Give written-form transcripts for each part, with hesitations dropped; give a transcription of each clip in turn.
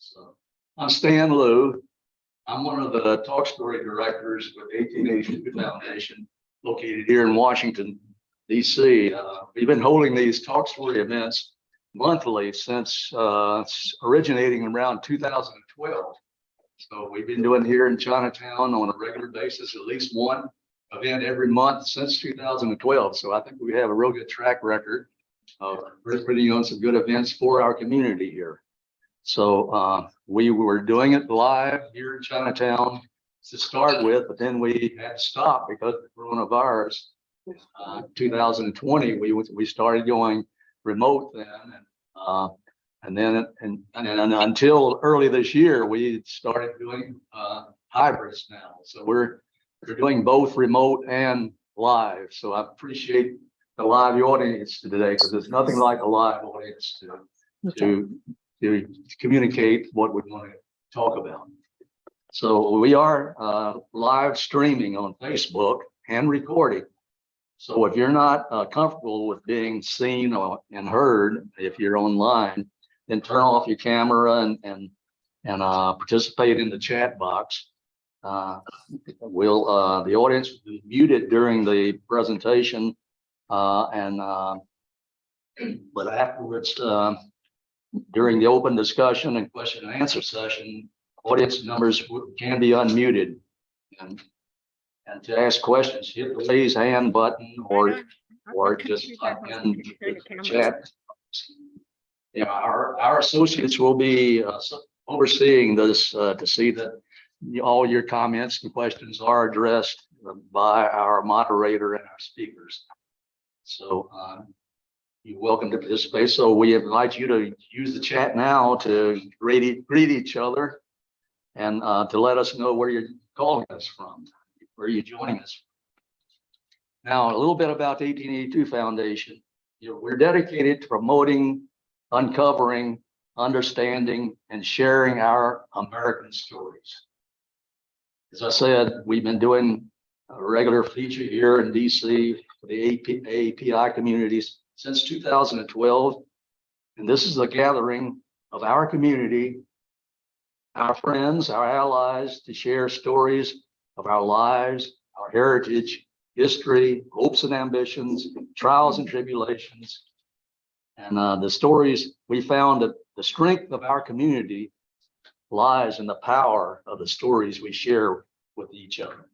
So I'm Stan Liu. I'm one of the talk story directors with 1882 Foundation, located here in Washington, D.C. We've been holding these talk story events monthly since originating around 2012. So we've been doing here in Chinatown on a regular basis, at least one event every month since 2012. So I think we have a real good track record of putting on some good events for our community here. So we were doing it live here in Chinatown to start with, but then we had to stop because of coronavirus. 2020, we started going remote then, and then until early this year, we started doing hybrids now. So we're doing both remote and live. So I appreciate the live audience today, because there's nothing like a live audience to communicate what we want to talk about. So we are live streaming on Facebook and recording. So if you're not comfortable with being seen and heard, if you're online, then turn off your camera and participate in the chat box. The audience will be muted during the presentation, but afterwards, during the open discussion and question and answer session, audience members can be unmuted. And to ask questions, hit the raise hand button or just type in the chat. Yeah, our associates will be overseeing this to see that all your comments and questions are addressed by our moderator and our speakers. So you're welcome to participate. So we invite you to use the chat now to greet each other and to let us know where you're calling us from, where you're joining us. Now, a little bit about the 1882 Foundation. We're dedicated to promoting, uncovering, understanding, and sharing our American stories. As I said, we've been doing a regular feature here in DC for the API communities since 2012. And this is a gathering of our community, our friends, our allies, to share stories of our lives, our heritage, history, hopes and ambitions, trials and tribulations. And the stories, we found that the strength of our community lies in the power of the stories we share with each other.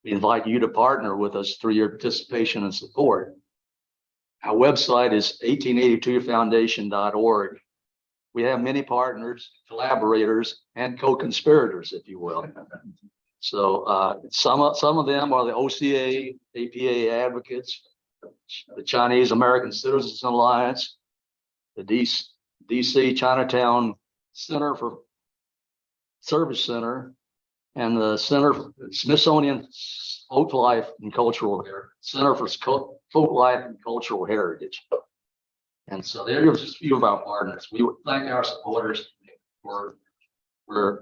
We invite you to partner with us through your participation and support. Our website is 1882foundation.org. We have many partners, collaborators, and co-conspirators, if you will. So some of them are the OCA, APA advocates, the Chinese American Citizens Alliance, the DC Chinatown Center for Service Center, and the Smithsonian Folk Life and Cultural Heritage, Center for Folk Life and Cultural Heritage. And so there are just a few of our partners. We would thank our supporters for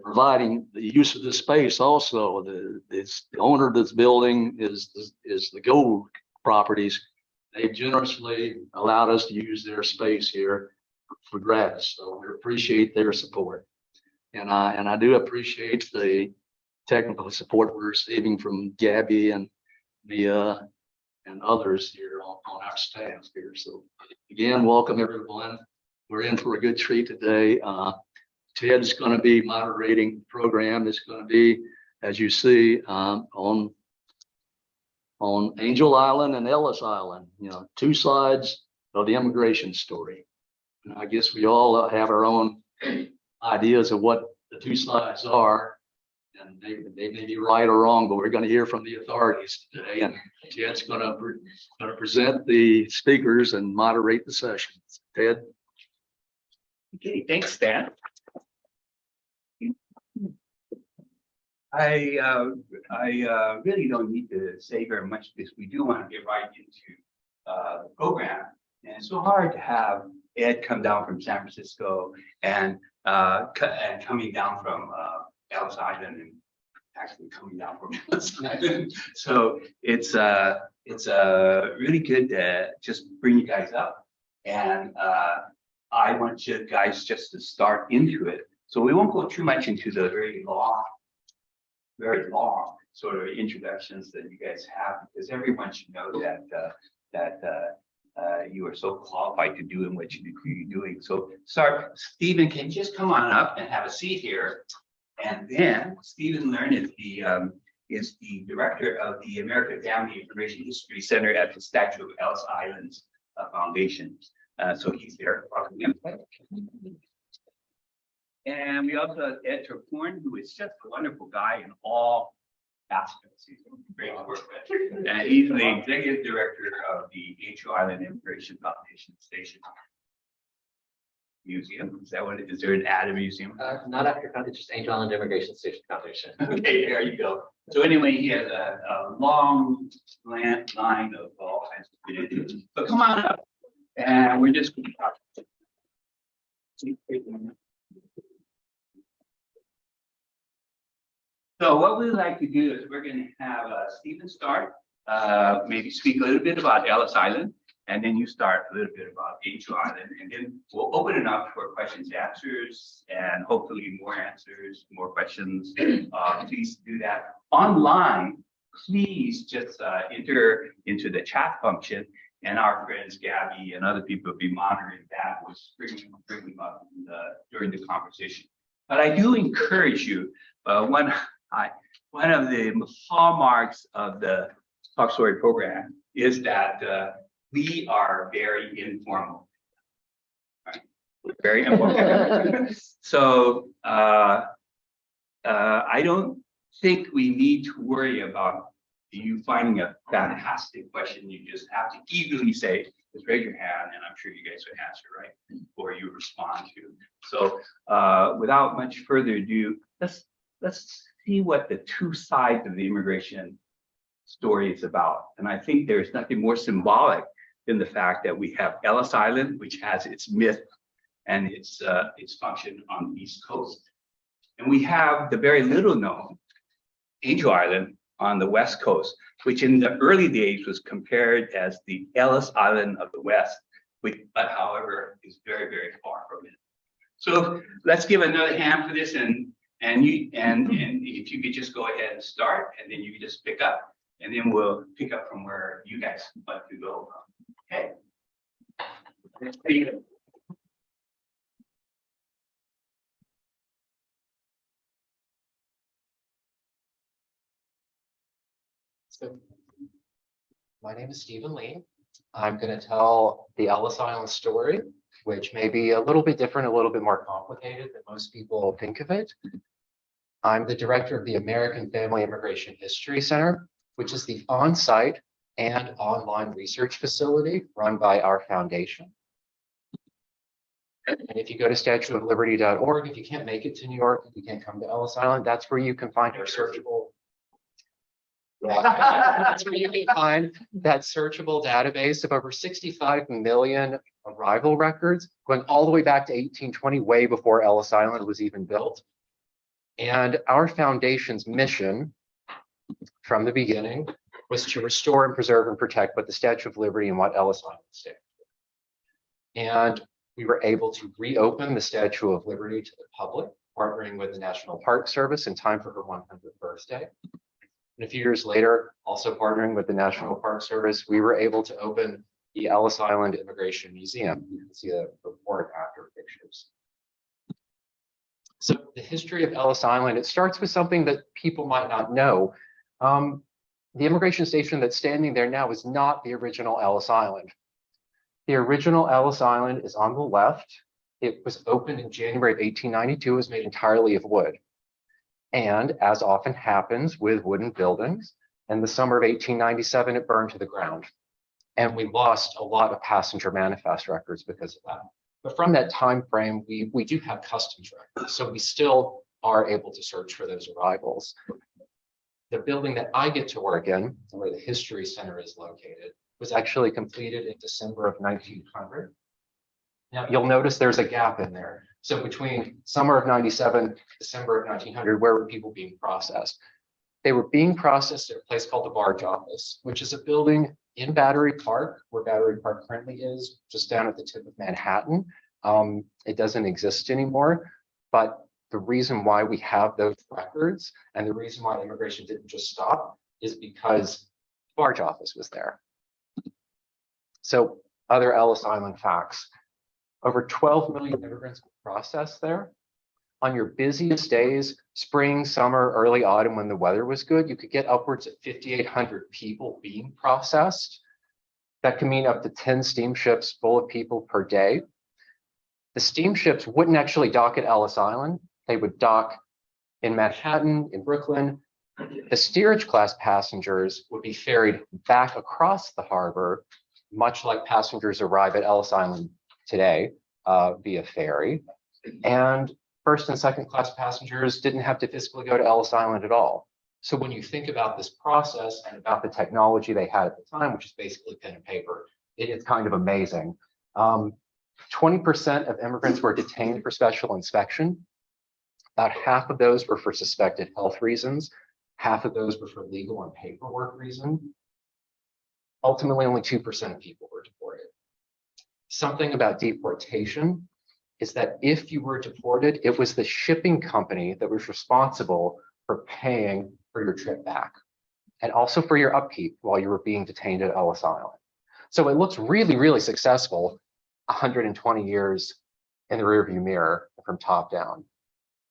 providing the use of this space. Also, the owner of this building is the Gold Properties. They've generously allowed us to use their space here for gratis. So we appreciate their support. And I do appreciate the technical support we're receiving from Gabby and Mia and others here on our staff here. So again, welcome everyone. We're in for a good treat today. Ted's going to be moderating the program. It's going to be, as you see, on Angel Island and Ellis Island, two sides of the immigration story. And I guess we all have our own ideas of what the two sides are, and they may be right or wrong, but we're going to hear from the authorities today. And Ted's going to present the speakers and moderate the session. Ted. Okay, thanks, Stan. I really don't need to say very much because we do want to get right into the program. And it's so hard to have Ed come down from San Francisco and coming down from Ellis Island and actually coming down from Ellis Island. So it's really good to just bring you guys up. And I want you guys just to start into it. So we won't go too much into the very long sort of introductions that you guys have, because everyone should know that you are so qualified to do in what you're doing. So Stephen, can you just come on up and have a seat here? And then Stephen Learn is the director of the American Family Information History Center at the Statue of Ellis Islands Foundation. So he's there. And we also have Ed Tepporn, who is just a wonderful guy in all aspects. He's great to work with. And he's the executive director of the Angel Island Immigration Foundation Station Museum. Is that what it is? There an ad museum? Not after it's just Angel Island Immigration Station Foundation. Okay, there you go. So anyway, he has a long line of all kinds of things. So come on up, and we're just going to talk. So what we'd like to do is we're going to have Stephen start, maybe speak a little bit about Ellis Island, and then you start a little bit about Angel Island, and then we'll open it up for questions and answers, and hopefully more answers, more questions. Please do that. Online, please just enter into the chat function, and our friends Gabby and other people will be monitoring that. We'll bring them up during the conversation. But I do encourage you, one of the hallmarks of the Talk Story program is that we are very informal. Right? We're very informal. So I don't think we need to worry about you finding a fantastic question. You just have to eagerly say, just raise your hand, and I'm sure you guys would answer, right? Or you respond to. So without much further ado, let's see what the two sides of the immigration story is about. And I think there's nothing more symbolic than the fact that we have Ellis Island, which has its myth and its function on the East Coast. And we have the very little known Angel Island on the West Coast, which in the early days was compared as the Ellis Island of the West, but however is very, very far from it. So let's give another hand for this, and if you could just go ahead and start, and then you can just pick up, and then we'll pick up from where you guys want to go. Okay. So, my name is Stephen Lee. I'm going to tell the Ellis Island story, which may be a little bit different, a little bit more complicated than most people think of it. I'm the director of the American Family Immigration History Center, which is the on-site and online research facility run by our foundation. And if you go to statueofliberty.org, if you can't make it to New York, if you can't come to Ellis Island, that's where you can find our searchable. That's where you can find that searchable database of over 65 million arrival records, going all the way back to 1820, way before Ellis Island was even built. And our foundation's mission from the beginning was to restore and preserve and protect what the Statue of Liberty and what Ellis Island stands for. And we were able to reopen the Statue of Liberty to the public, partnering with the National Park Service in time for her 100th birthday. And a few years later, also partnering with the National Park Service, we were able to open the Ellis Island Immigration Museum. You can see the before and after pictures. So the history of Ellis Island, it starts with something that people might not know. The immigration station that's standing there now is not the original Ellis Island. The original Ellis Island is on the left. It was opened in January of 1892. It was made entirely of wood. And as often happens with wooden buildings, in the summer of 1897, it burned to the ground. And we lost a lot of passenger manifest records because of that. But from that time frame, we do have customs records. So we still are able to search for those arrivals. The building that I get to work in, where the History Center is located, was actually completed in December of 1900. Now, you'll notice there's a gap in there. So between summer of 97, December of 1900, where were people being processed? They were being processed at a place called the Barge Office, which is a building in Battery Park, where Battery Park currently is, just down at the tip of Manhattan. It doesn't exist anymore. But the reason why we have those records and the reason why immigration didn't just stop is because the barge office was there. So other Ellis Island facts. Over 12 million immigrants were processed there. On your busiest days, spring, summer, early autumn, when the weather was good, you could get upwards of 5,800 people being processed. That could mean up to 10 steamships full of people per day. The steamships wouldn't actually dock at Ellis Island. They would dock in Manhattan, in Brooklyn. The steerage class passengers would be ferried back across the harbor, much like passengers arrive at Ellis Island today via ferry. And first and second class passengers didn't have to physically go to Ellis Island at all. So when you think about this process and about the technology they had at the time, which is basically pen and paper, it is kind of amazing. 20% of immigrants were detained for special inspection. About half of those were for suspected health reasons. Half of those were for legal and paperwork reasons. Ultimately, only 2% of people were deported. Something about deportation is that if you were deported, it was the shipping company that was responsible for paying for your trip back and also for your upkeep while you were being detained at Ellis Island. So it looks really, really successful 120 years in the rearview mirror from top down.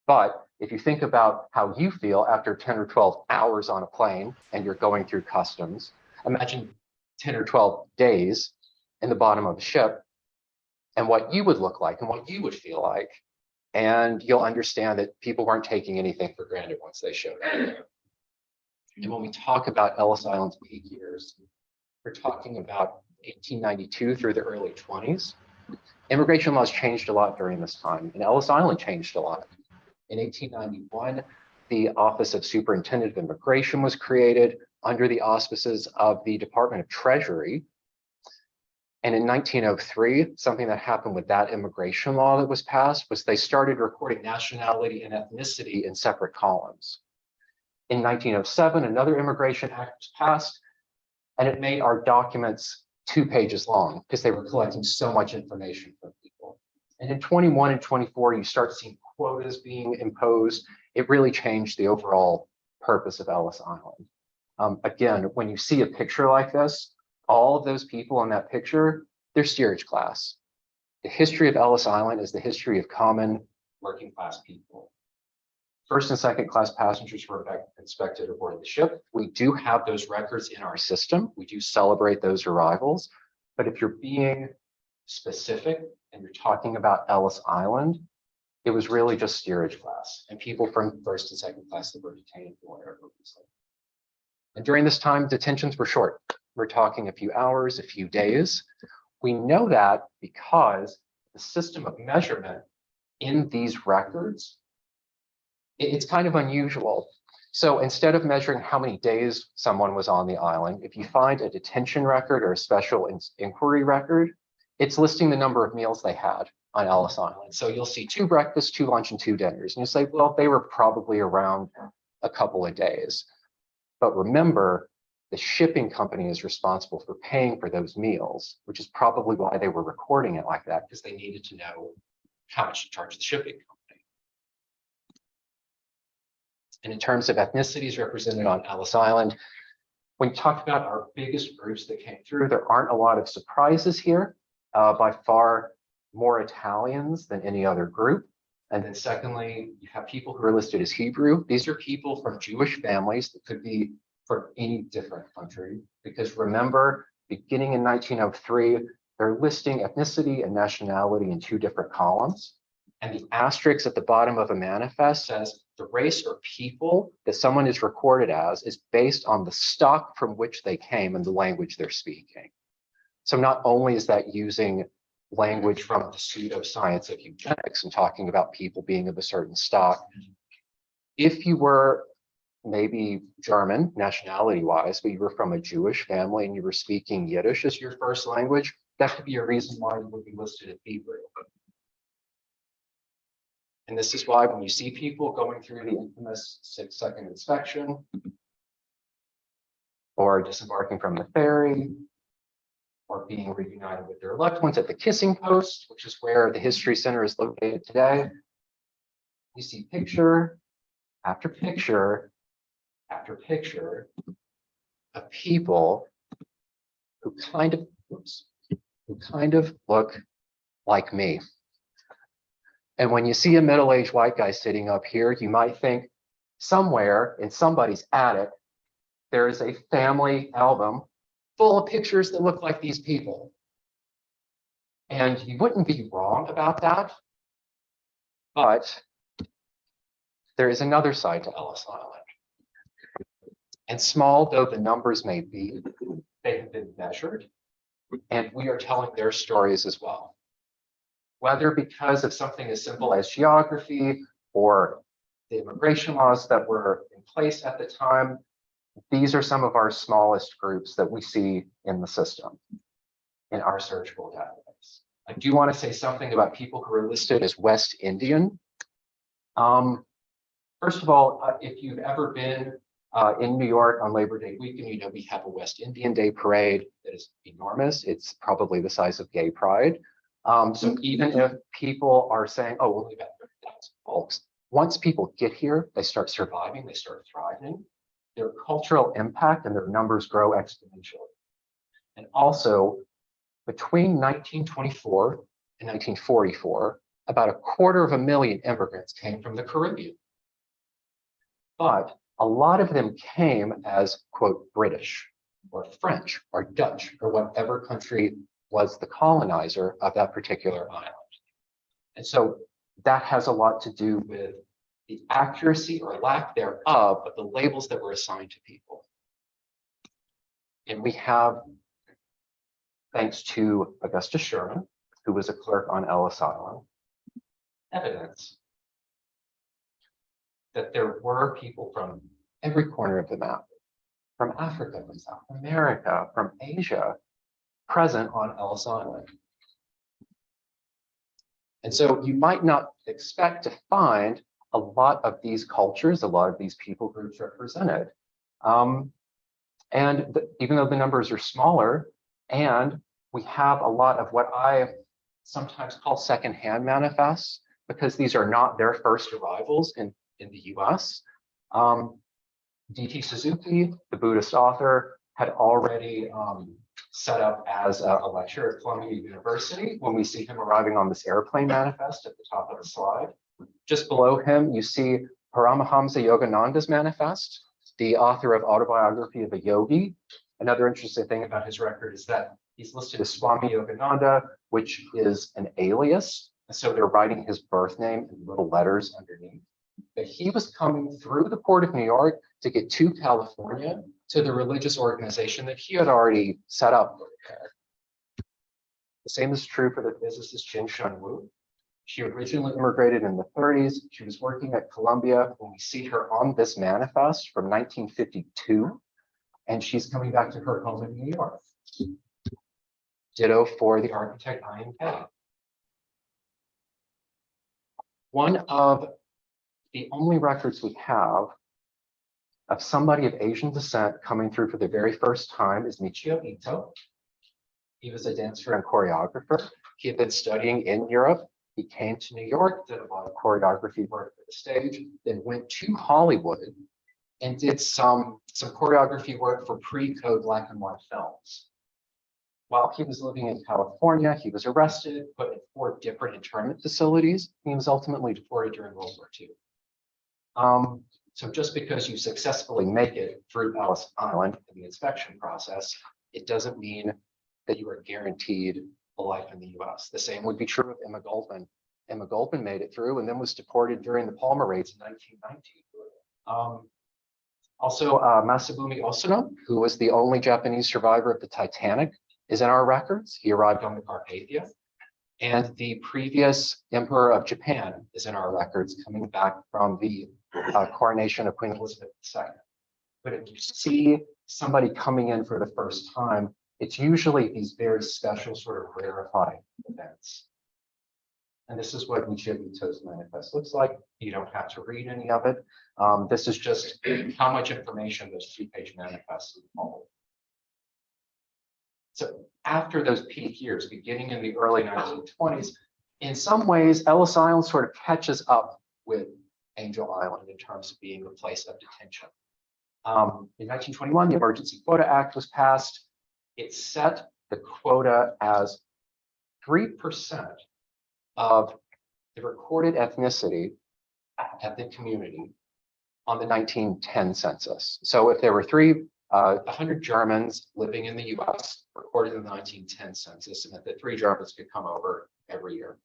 But if you think about how you feel after 10 or 12 hours on a plane and you're going through customs, imagine 10 or 12 days in the bottom of a ship and what you would look like and what you would feel like. And you'll understand that people weren't taking anything for granted once they showed up. And when we talk about Ellis Island's peak years, we're talking about 1892 through the early 20s. Immigration laws changed a lot during this time, and Ellis Island changed a lot. In 1891, the Office of Superintendent of Immigration was created under the auspices of the Department of Treasury. And in 1903, something that happened with that immigration law that was passed was they started recording nationality and ethnicity in separate columns. In 1907, another immigration act was passed, and it made our documents 2 pages long because they were collecting so much information from people. And in 21 and 24, you start seeing quotas being imposed. It really changed the overall purpose of Ellis Island. Again, when you see a picture like this, all of those people in that picture, they're steerage class. The history of Ellis Island is the history of common working class people. First and second class passengers were inspected aboard the ship. We do have those records in our system. We do celebrate those arrivals. But if you're being specific and you're talking about Ellis Island, it was really just steerage class and people from first and second class that were detained for whatever reason. And during this time, detentions were short. We're talking a few hours, a few days. We know that because the system of measurement in these records, it's kind of unusual. So instead of measuring how many days someone was on the island, if you find a detention record or a special inquiry record, it's listing the number of meals they had on Ellis Island. So you'll see 2 breakfasts, 2 lunch, and 2 dinners. And you say, well, they were probably around a couple of days. But remember, the shipping company is responsible for paying for those meals, which is probably why they were recording it like that, because they needed to know how much to charge the shipping company. And in terms of ethnicities represented on Ellis Island, when you talk about our biggest groups that came through, there aren't a lot of surprises here. By far more Italians than any other group. And then secondly, you have people who are listed as Hebrew. These are people from Jewish families that could be from any different country. Because remember, beginning in 1903, they're listing ethnicity and nationality in 2 different columns. And the asterisk at the bottom of a manifest says the race or people that someone is recorded as is based on the stock from which they came and the language they're speaking. So not only is that using language from the pseudoscience of eugenics and talking about people being of a certain stock, if you were maybe German nationality-wise, but you were from a Jewish family and you were speaking Yiddish as your first language, that could be a reason why you would be listed as Hebrew. And this is why when you see people going through the infamous 6-second inspection or disembarking from the ferry, or being reunited with their loved ones at the Kissing Post, which is where the History Center is located today. You see picture after picture after picture of people who kind of look like me. And when you see a middle-aged white guy sitting up here, you might think somewhere in somebody's attic, there is a family album full of pictures that look like these people. And you wouldn't be wrong about that, but there is another side to Ellis Island. And small though the numbers may be, they have been measured, and we are telling their stories as well. Whether because of something as simple as geography or the immigration laws that were in place at the time, these are some of our smallest groups that we see in the system, in our searchable database. I do want to say something about people who are listed as West Indian. First of all, if you've ever been in New York on Labor Day weekend, you know we have a West Indian Day parade that is enormous. It's probably the size of Gay Pride. So even if people are saying, oh, we'll leave at 30,000 folks, once people get here, they start surviving, they start thriving. Their cultural impact and their numbers grow exponentially. And also, between 1924 and 1944, about 250,000 immigrants came from the Caribbean. But a lot of them came as, quote, British or French or Dutch or whatever country was the colonizer of that particular island. And so that has a lot to do with the accuracy or lack thereof of the labels that were assigned to people. And we have, thanks to Augusta Sherman, who was a clerk on Ellis Island, evidence that there were people from every corner of the map, from Africa, from South America, from Asia, present on Ellis Island. And so you might not expect to find a lot of these cultures, a lot of these people groups represented. Even though the numbers are smaller, and we have a lot of what I sometimes call secondhand manifests, because these are not their first arrivals in the US. D.T. Suzuki, the Buddhist author, had already set up as a lecturer at Columbia University when we see him arriving on this airplane manifest at the top of the slide. Just below him, you see Paramahamsa Yogananda's manifest, the author of Autobiography of a Yogi. Another interesting thing about his record is that he's listed as Swami Yogananda, which is an alias. And so they're writing his birth name in little letters underneath. But he was coming through the port of New York to get to California to the religious organization that he had already set up there. The same is true for the physicist Jin Shun Wu. She originally immigrated in the 30s. She was working at Columbia when we see her on this manifest from 1952, and she's coming back to her home in New York. Ditto for the architect Ian Kay. One of the only records we have of somebody of Asian descent coming through for the very first time is Michio Ito. He was a dancer and choreographer. He had been studying in Europe. He came to New York, did a lot of choreography work for the stage, then went to Hollywood and did some choreography work for pre-code black and white films. While he was living in California, he was arrested, put in 4 different internment facilities. He was ultimately deported during World War II. So just because you successfully make it through Ellis Island in the inspection process, it doesn't mean that you are guaranteed a life in the US. The same would be true of Emma Goldman. Emma Goldman made it through and then was deported during the Palmer raids in 1990. Also, Masabumi Osono, who was the only Japanese survivor of the Titanic, is in our records. He arrived on the Carpathia. And the previous emperor of Japan is in our records, coming back from the coronation of Queen Elizabeth II. But if you see somebody coming in for the first time, it's usually these very special sort of rarefied events. And this is what Michio Ito's manifest looks like. You don't have to read any of it. This is just how much information those 3-page manifests hold. So after those peak years, beginning in the early 1920s, in some ways, Ellis Island sort of catches up with Angel Island in terms of being a place of detention. In 1921, the Emergency Quota Act was passed. It set the quota as 3% of the recorded ethnic community on the 1910 census. So if there were 100 Germans living in the US recorded in the 1910 census, it meant that 3 Germans could come over every year.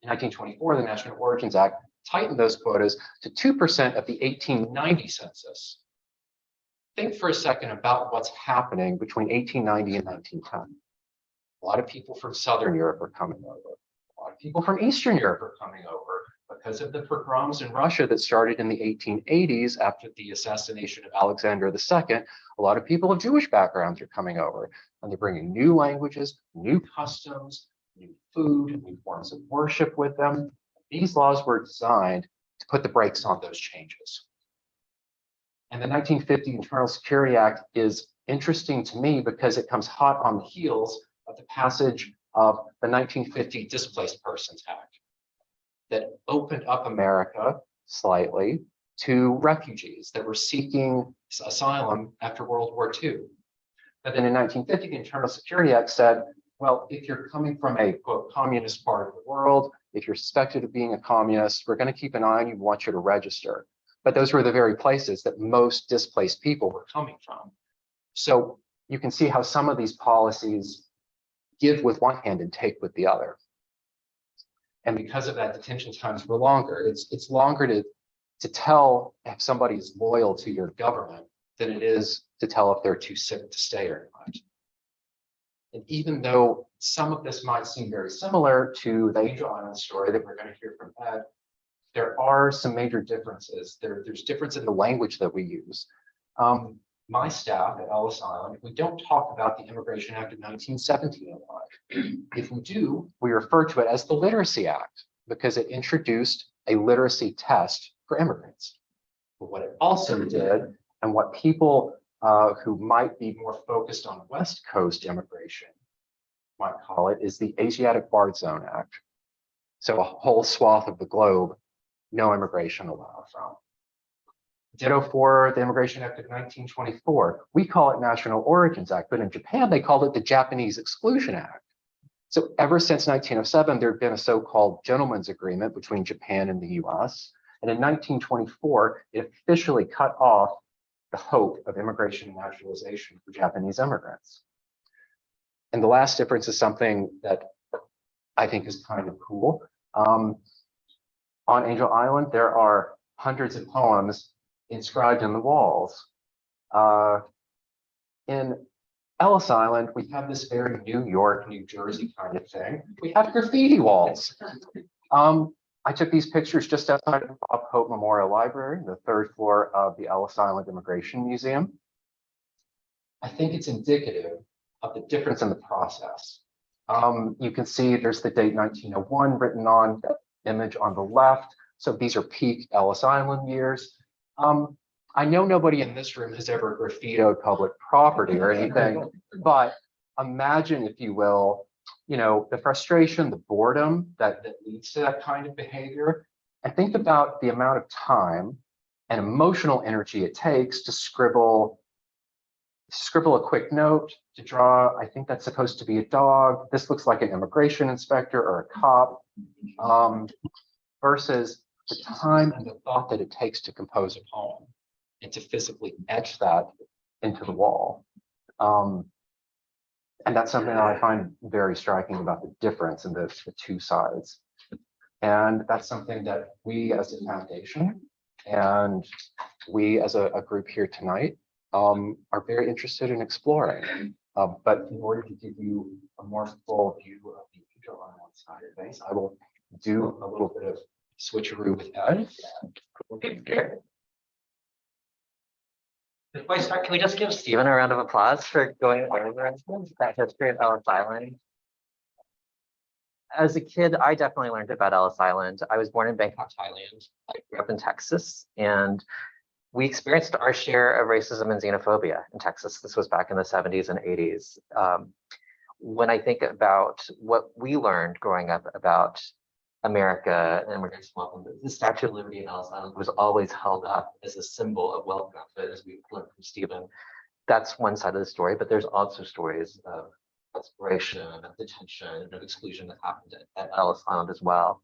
In 1924, the National Origins Act tightened those quotas to 2% of the 1890 census. Think for a second about what's happening between 1890 and 1910. A lot of people from Southern Europe are coming over. A lot of people from Eastern Europe are coming over because of the pogroms in Russia that started in the 1880s after the assassination of Alexander II. A lot of people of Jewish backgrounds are coming over, and they're bringing new languages, new customs, new food, new forms of worship with them. These laws were designed to put the brakes on those changes. And the 1950 Internal Security Act is interesting to me because it comes hot on the heels of the passage of the 1950 Displaced Persons Act that opened up America slightly to refugees that were seeking asylum after World War II. But then in 1950, the Internal Security Act said, well, if you're coming from a, quote, communist part of the world, if you're suspected of being a communist, we're going to keep an eye on you and want you to register. But those were the very places that most displaced people were coming from. So you can see how some of these policies give with one hand and take with the other. And because of that, detention times were longer. It's longer to tell if somebody is loyal to your government than it is to tell if they're too sick to stay or not. And even though some of this might seem very similar to the Angel Island story that we're going to hear from Ed, there are some major differences. There's difference in the language that we use. My staff at Ellis Island, we don't talk about the Immigration Act of 1917 a lot. If we do, we refer to it as the Literacy Act because it introduced a literacy test for immigrants. But what it also did, and what people who might be more focused on West Coast immigration might call it, is the Asiatic Barred Zone Act. So a whole swath of the globe, no immigration allowed from. Ditto for the Immigration Act of 1924. We call it National Origins Act, but in Japan, they called it the Japanese Exclusion Act. So ever since 1907, there had been a so-called gentleman's agreement between Japan and the US. And in 1924, it officially cut off the hope of immigration and naturalization for Japanese immigrants. And the last difference is something that I think is kind of cool. On Angel Island, there are hundreds of poems inscribed in the walls. In Ellis Island, we have this very New York, New Jersey kind of thing. We have graffiti walls. I took these pictures just outside of Bob Hope Memorial Library, the 3rd floor of the Ellis Island Immigration Museum. I think it's indicative of the difference in the process. You can see there's the date 1901 written on the image on the left. So these are peak Ellis Island years. I know nobody in this room has ever graffitied public property or anything, but imagine, if you will, the frustration, the boredom that leads to that kind of behavior. And think about the amount of time and emotional energy it takes to scribble a quick note, to draw, I think that's supposed to be a dog. This looks like an immigration inspector or a cop, versus the time and the thought that it takes to compose a poem and to physically etch that into the wall. And that's something that I find very striking about the difference in the two sides. And that's something that we as a foundation and we as a group here tonight are very interested in exploring. But in order to give you a more full view of the Angel Island side of things, I will do a little bit of switcheroo with Ed. Before I start, can we just give Stephen a round of applause for going over that history of Ellis Island? As a kid, I definitely learned about Ellis Island. I was born in Bangkok, Thailand. I grew up in Texas, and we experienced our share of racism and xenophobia in Texas. This was back in the 70s and 80s. When I think about what we learned growing up about America and immigrants welcome, the Statue of Liberty in Ellis Island was always held up as a symbol of welcome. But as we learned from Stephen, that's one side of the story, but there's also stories of desperation, of detention, of exclusion that happened at Ellis Island as well.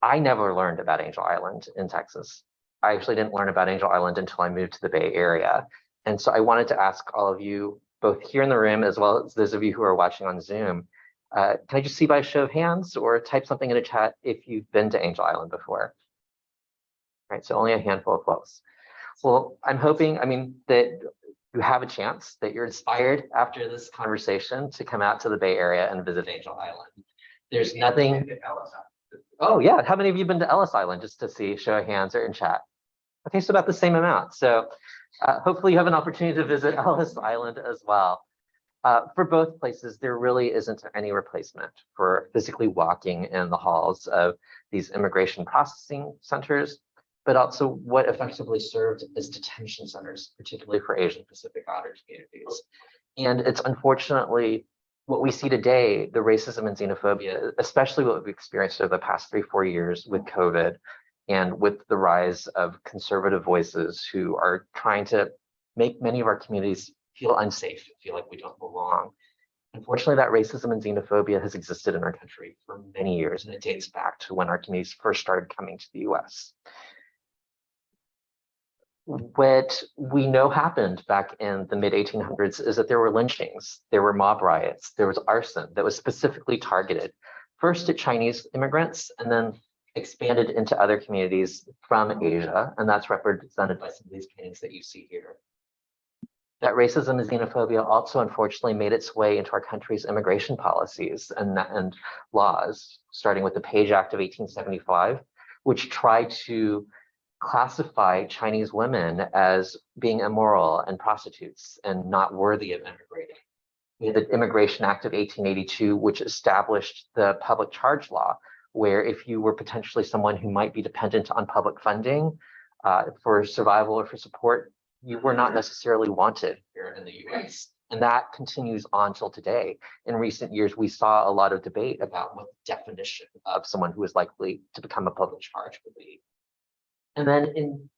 I never learned about Angel Island in Texas. I actually didn't learn about Angel Island until I moved to the Bay Area. And so I wanted to ask all of you, both here in the room, as well as those of you who are watching on Zoom, can I just see by a show of hands or type something in a chat if you've been to Angel Island before? Right, so only a handful of folks. Well, I'm hoping, that you have a chance, that you're inspired after this conversation to come out to the Bay Area and visit Angel Island. There's nothing. Oh yeah, how many of you have been to Ellis Island, just to see, show of hands or in chat? Okay, so about the same amount. So hopefully you have an opportunity to visit Ellis Island as well. For both places, there really isn't any replacement for physically walking in the halls of these immigration processing centers, but also what effectively served as detention centers, particularly for Asian Pacific Islander communities. And it's unfortunately what we see today, the racism and xenophobia, especially what we've experienced over the past 3-4 years with COVID and with the rise of conservative voices who are trying to make many of our communities feel unsafe, feel like we don't belong. Unfortunately, that racism and xenophobia has existed in our country for many years, and it dates back to when our communities first started coming to the US. What we know happened back in the mid-1800s is that there were lynchings, there were mob riots, there was arson that was specifically targeted, first at Chinese immigrants and then expanded into other communities from Asia, and that's represented by some of these paintings that you see here. That racism and xenophobia also unfortunately made its way into our country's immigration policies and laws, starting with the Page Act of 1875, which tried to classify Chinese women as being immoral and prostitutes and not worthy of immigrating. We had the Immigration Act of 1882, which established the public charge law, where if you were potentially someone who might be dependent on public funding for survival or for support, you were not necessarily wanted here in the US. And that continues on till today. In recent years, we saw a lot of debate about what the definition of someone who is likely to become a public charge would be. And then in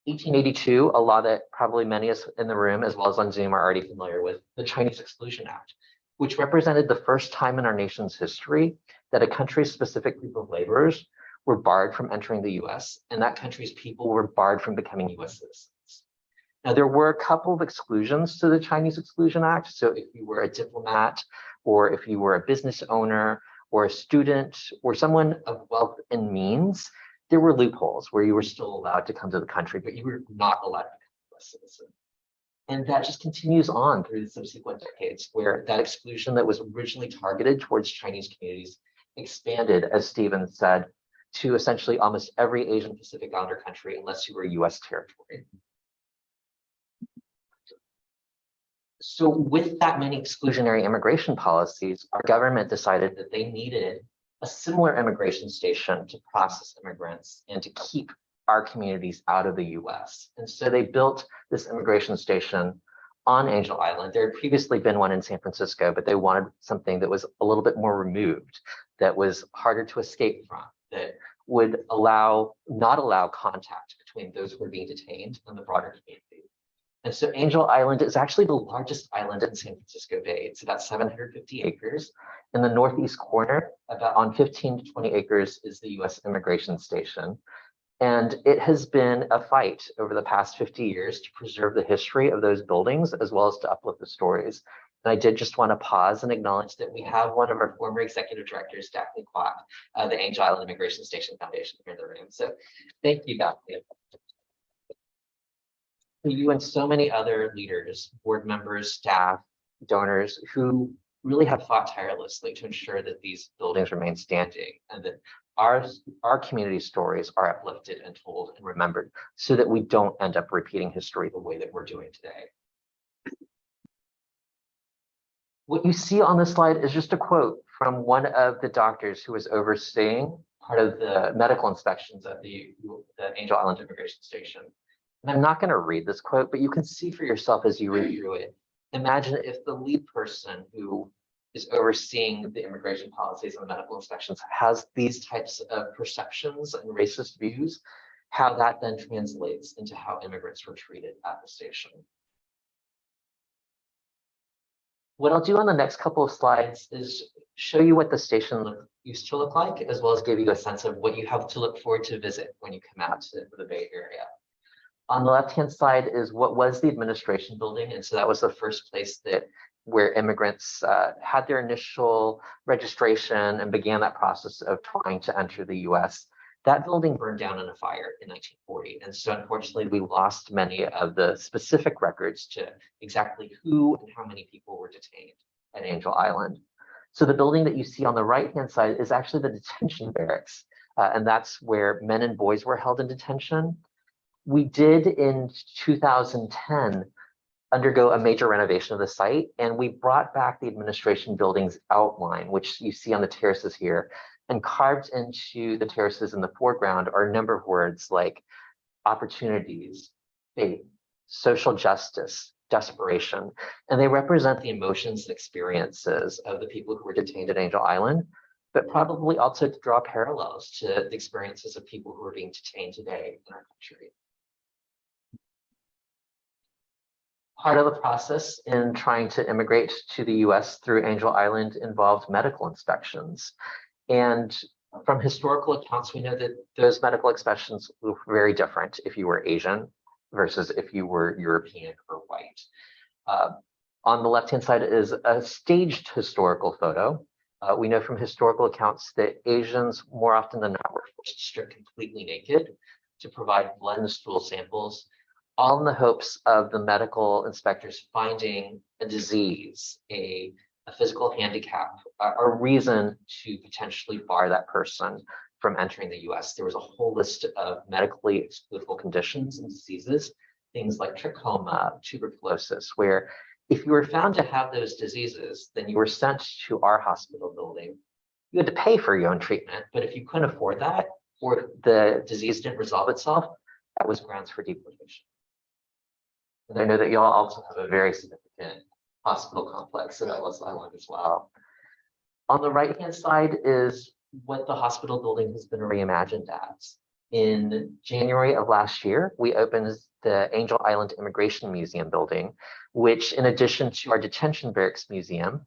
1882, a law that probably many of us in the room, as well as on Zoom, are already familiar with, the Chinese Exclusion Act, which represented the first time in our nation's history that a country's specific group of laborers were barred from entering the US, and that country's people were barred from becoming US citizens. Now, there were a couple of exclusions to the Chinese Exclusion Act. So if you were a diplomat, or if you were a business owner, or a student, or someone of wealth and means, there were loopholes where you were still allowed to come to the country, but you were not allowed to become a US citizen. And that just continues on through the subsequent decades, where that exclusion that was originally targeted towards Chinese communities expanded, as Stephen said, to essentially almost every Asian Pacific Islander country, unless you were US territory. So with that many exclusionary immigration policies, our government decided that they needed a similar immigration station to process immigrants and to keep our communities out of the US. And so they built this immigration station on Angel Island. There had previously been one in San Francisco, but they wanted something that was a little bit more removed, that was harder to escape from, that would not allow contact between those who were being detained and the broader community. And so Angel Island is actually the largest island in San Francisco Bay. It's about 750 acres. In the northeast corner, about on 15 to 20 acres, is the US Immigration Station. And it has been a fight over the past 50 years to preserve the history of those buildings, as well as to uplift the stories. And I did just want to pause and acknowledge that we have one of our former executive directors, Daphne Kwok, the Angel Island Immigration Station Foundation, here in the room. So thank you, Daphne. You and so many other leaders, board members, staff, donors who really have fought tirelessly to ensure that these buildings remain standing and that our community stories are uplifted and told and remembered so that we don't end up repeating history the way that we're doing today. What you see on this slide is just a quote from one of the doctors who was overseeing part of the medical inspections at the Angel Island Immigration Station. And I'm not going to read this quote, but you can see for yourself as you read through it. Imagine if the lead person who is overseeing the immigration policies and the medical inspections has these types of perceptions and racist views, how that then translates into how immigrants were treated at the station. What I'll do on the next couple of slides is show you what the station used to look like, as well as give you a sense of what you have to look forward to visit when you come out to the Bay Area. On the left-hand side is what was the administration building. And so that was the first place where immigrants had their initial registration and began that process of trying to enter the US. That building burned down in a fire in 1940. And so unfortunately, we lost many of the specific records to exactly who and how many people were detained at Angel Island. So the building that you see on the right-hand side is actually the detention barracks. And that's where men and boys were held in detention. We did in 2010 undergo a major renovation of the site, and we brought back the administration building's outline, which you see on the terraces here, and carved into the terraces in the foreground are a number of words like opportunities, faith, social justice, desperation, and they represent the emotions and experiences of the people who were detained at Angel Island, but probably also to draw parallels to the experiences of people who are being detained today in our country. Part of the process in trying to immigrate to the US through Angel Island involved medical inspections. And from historical accounts, we know that those medical inspections were very different if you were Asian versus if you were European or white. On the left-hand side is a staged historical photo. We know from historical accounts that Asians more often than not were forced to strip completely naked to provide blood and stool samples, all in the hopes of the medical inspectors finding a disease, a physical handicap, a reason to potentially bar that person from entering the US. There was a whole list of medically excludable conditions and diseases, things like trachoma, tuberculosis, where if you were found to have those diseases, then you were sent to our hospital building. You had to pay for your own treatment, but if you couldn't afford that, or the disease didn't resolve itself, that was grounds for deportation. And I know that y'all also have a very significant hospital complex at Ellis Island as well. On the right-hand side is what the hospital building has been reimagined as. In January of last year, we opened the Angel Island Immigration Museum building, which in addition to our detention barracks museum,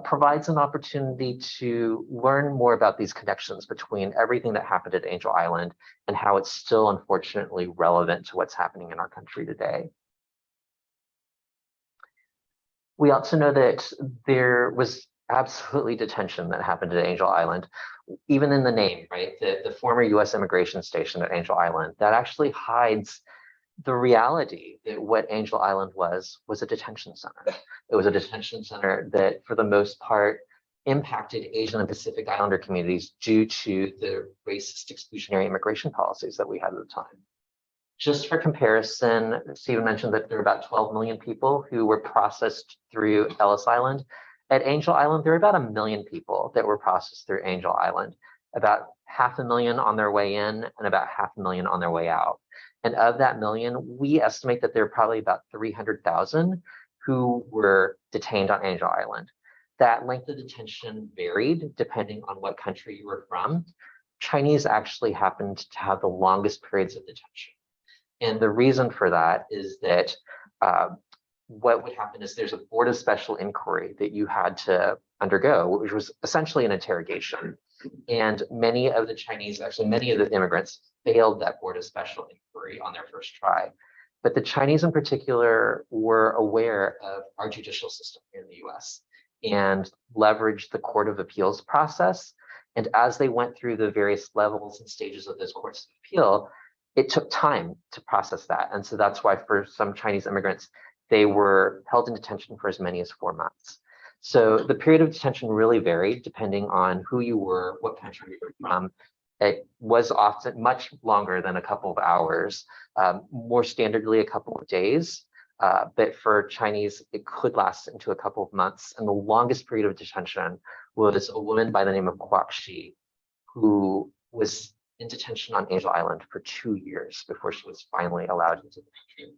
provides an opportunity to learn more about these connections between everything that happened at Angel Island and how it's still unfortunately relevant to what's happening in our country today. We also know that there was absolutely detention that happened at Angel Island, even in the name, right? The former US immigration station at Angel Island, that actually hides the reality that what Angel Island was a detention center. It was a detention center that for the most part impacted Asian and Pacific Islander communities due to the racist exclusionary immigration policies that we had at the time. Just for comparison, Stephen mentioned that there are about 12 million people who were processed through Ellis Island. At Angel Island, there are about 1 million people that were processed through Angel Island, about 500,000 on their way in and about 500,000 on their way out. And of that million, we estimate that there are probably about 300,000 who were detained on Angel Island. That length of detention varied depending on what country you were from. Chinese actually happened to have the longest periods of detention. And the reason for that is that what would happen is there's a board of special inquiry that you had to undergo, which was essentially an interrogation. And many of the Chinese, actually many of the immigrants, failed that board of special inquiry on their first try. But the Chinese in particular were aware of our judicial system here in the US and leveraged the Court of Appeals process. And as they went through the various levels and stages of those courts of appeal, it took time to process that. And so that's why for some Chinese immigrants, they were held in detention for as many as 4 months. So the period of detention really varied depending on who you were, what country you were from. It was often much longer than a couple of hours, more standardly a couple of days. But for Chinese, it could last into a couple of months. And the longest period of detention was a woman by the name of Kwok Shi, who was in detention on Angel Island for 2 years before she was finally allowed into the country.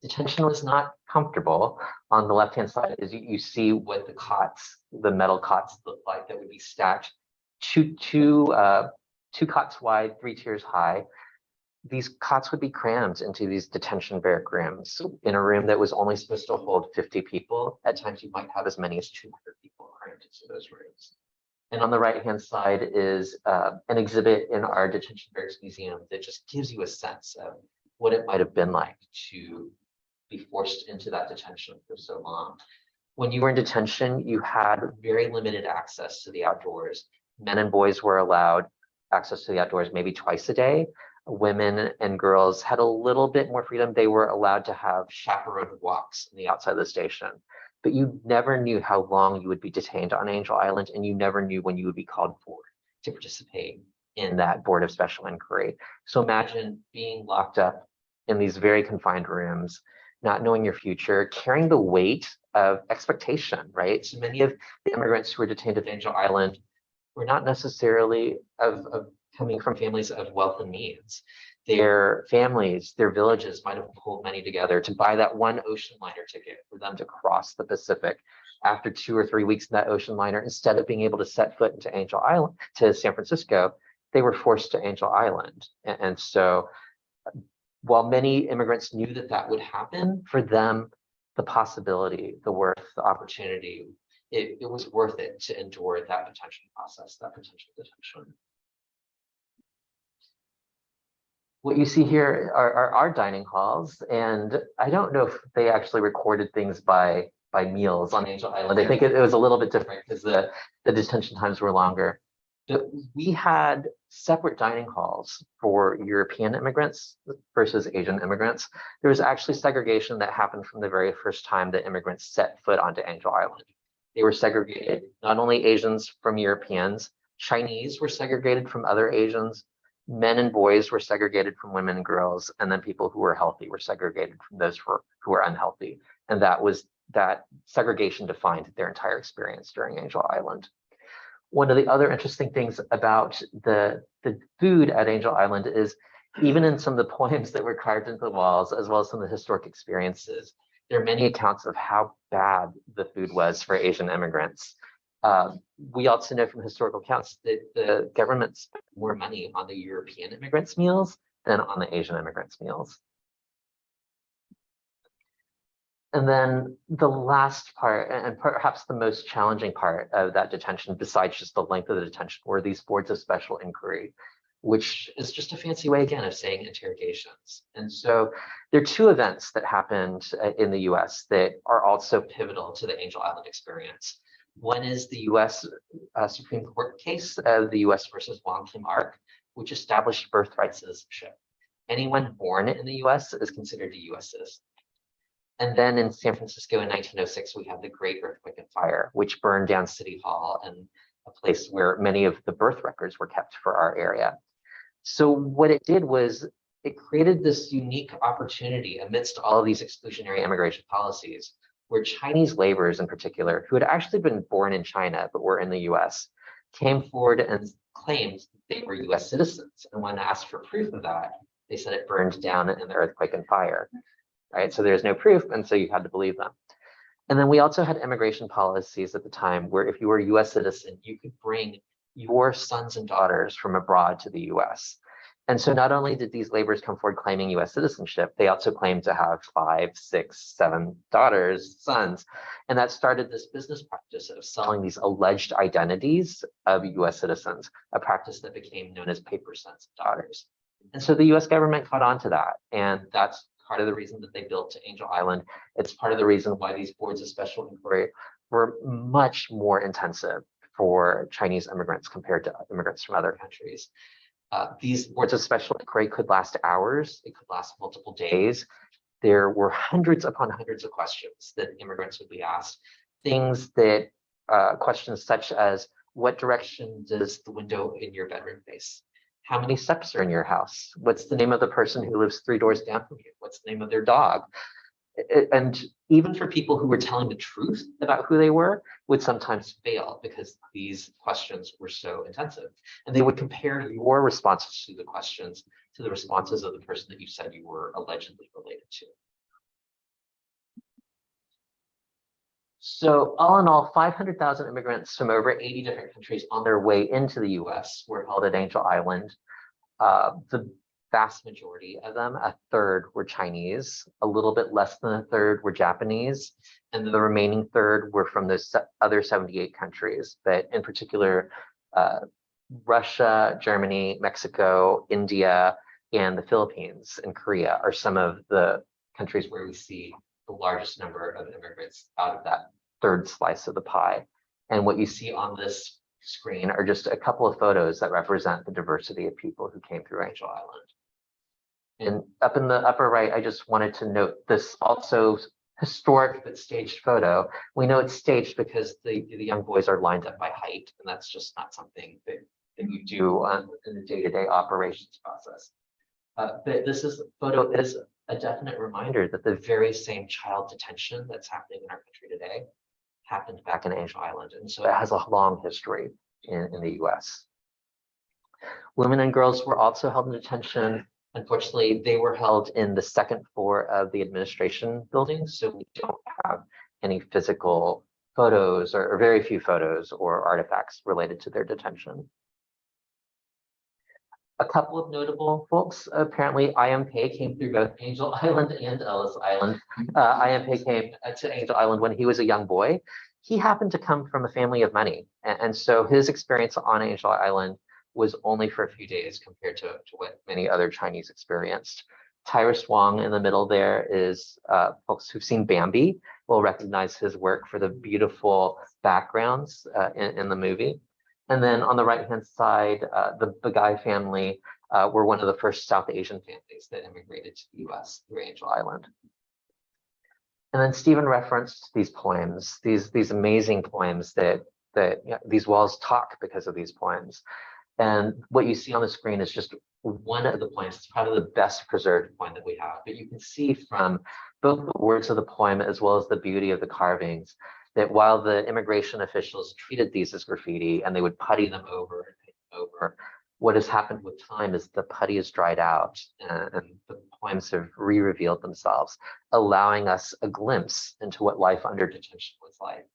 Detention was not comfortable. On the left-hand side is you see what the cots, the metal cots look like that would be stacked two cots wide, 3 tiers high. These cots would be crammed into these detention barrack rooms in a room that was only supposed to hold 50 people. At times you might have as many as 200 people crammed into those rooms. And on the right-hand side is an exhibit in our detention barracks museum that just gives you a sense of what it might have been like to be forced into that detention for so long. When you were in detention, you had very limited access to the outdoors. Men and boys were allowed access to the outdoors maybe twice a day. Women and girls had a little bit more freedom. They were allowed to have chaperoned walks on the outside of the station, but you never knew how long you would be detained on Angel Island, and you never knew when you would be called forward to participate in that Board of Special Inquiry. So imagine being locked up in these very confined rooms, not knowing your future, carrying the weight of expectation, right? So many of the immigrants who were detained at Angel Island were not necessarily coming from families of wealth and means. Their families, their villages might have pulled money together to buy that one ocean liner ticket for them to cross the Pacific. After 2 or 3 weeks in that ocean liner, instead of being able to set foot into Angel Island, to San Francisco, they were forced to Angel Island. And so while many immigrants knew that that would happen, for them, the possibility, the worth, the opportunity, it was worth it to endure that detention process, that potential detention. What you see here are our dining halls, and I don't know if they actually recorded things by meals on Angel Island. I think it was a little bit different because the detention times were longer. But we had separate dining halls for European immigrants versus Asian immigrants. There was actually segregation that happened from the very first time that immigrants set foot onto Angel Island. They were segregated, not only Asians from Europeans, Chinese were segregated from other Asians, men and boys were segregated from women and girls, and then people who were healthy were segregated from those who were unhealthy. And that segregation defined their entire experience during Angel Island. One of the other interesting things about the food at Angel Island is even in some of the poems that were carved into the walls, as well as some of the historic experiences, there are many accounts of how bad the food was for Asian immigrants. We also know from historical accounts that the government spent more money on the European immigrants' meals than on the Asian immigrants' meals. And then the last part, and perhaps the most challenging part of that detention, besides just the length of the detention, were these boards of special inquiry, which is just a fancy way, again, of saying interrogations. And so there are 2 events that happened in the US that are also pivotal to the Angel Island experience. One is the US Supreme Court case of the US versus Wong Kim Ark, which established birthright citizenship. Anyone born in the US is considered a US citizen. And then in San Francisco in 1906, we have the Great Earthquake and Fire, which burned down City Hall and a place where many of the birth records were kept for our area. So what it did was it created this unique opportunity amidst all of these exclusionary immigration policies, where Chinese laborers in particular, who had actually been born in China but were in the US, came forward and claimed they were US citizens. And when asked for proof of that, they said it burned down in the earthquake and fire, right? So there's no proof, and so you had to believe them. And then we also had immigration policies at the time where if you were a US citizen, you could bring your sons and daughters from abroad to the US. And so not only did these laborers come forward claiming US citizenship, they also claimed to have 5, 6, 7 daughters, sons. And that started this business practice of selling these alleged identities of US citizens, a practice that became known as paper sons and daughters. And so the US government caught on to that. And that's part of the reason that they built to Angel Island. It's part of the reason why these boards of special inquiry were much more intensive for Chinese immigrants compared to immigrants from other countries. These boards of special inquiry could last hours, it could last multiple days. There were hundreds upon hundreds of questions that immigrants would be asked. Things that, questions such as, what direction does the window in your bedroom face? How many steps are in your house? What's the name of the person who lives 3 doors down from you? What's the name of their dog? And even for people who were telling the truth about who they were, would sometimes fail because these questions were so intensive. And they would compare your responses to the questions to the responses of the person that you said you were allegedly related to. So all in all, 500,000 immigrants from over 80 different countries on their way into the US were held at Angel Island. The vast majority of them, a third, were Chinese, a little bit less than a third were Japanese, and the remaining third were from those other 78 countries, but in particular, Russia, Germany, Mexico, India, and the Philippines and Korea are some of the countries where we see the largest number of immigrants out of that third slice of the pie. And what you see on this screen are just a couple of photos that represent the diversity of people who came through Angel Island. And up in the upper right, I just wanted to note this also historic but staged photo. We know it's staged because the young boys are lined up by height, and that's just not something that you do in the day-to-day operations process. But this photo is a definite reminder that the very same child detention that's happening in our country today happened back in Angel Island. And so it has a long history in the US. Women and girls were also held in detention. Unfortunately, they were held in the second floor of the administration building, so we don't have any physical photos or very few photos or artifacts related to their detention. A couple of notable folks, apparently I.M.K. came through both Angel Island and Ellis Island. I.M.K. came to Angel Island when he was a young boy. He happened to come from a family of money, and so his experience on Angel Island was only for a few days compared to what many other Chinese experienced. Tyrus Wong in the middle there is folks who've seen Bambi will recognize his work for the beautiful backgrounds in the movie. And then on the right-hand side, the Bagai family were one of the first South Asian families that immigrated to the US through Angel Island. And then Stephen referenced these poems, these amazing poems that these walls talk because of these poems. And what you see on the screen is just one of the poems. It's probably the best preserved poem that we have. But you can see from both the words of the poem as well as the beauty of the carvings that while the immigration officials treated these as graffiti and they would putty them over and paint them over, what has happened with time is the putty has dried out and the poems have re-revealed themselves, allowing us a glimpse into what life under detention was like.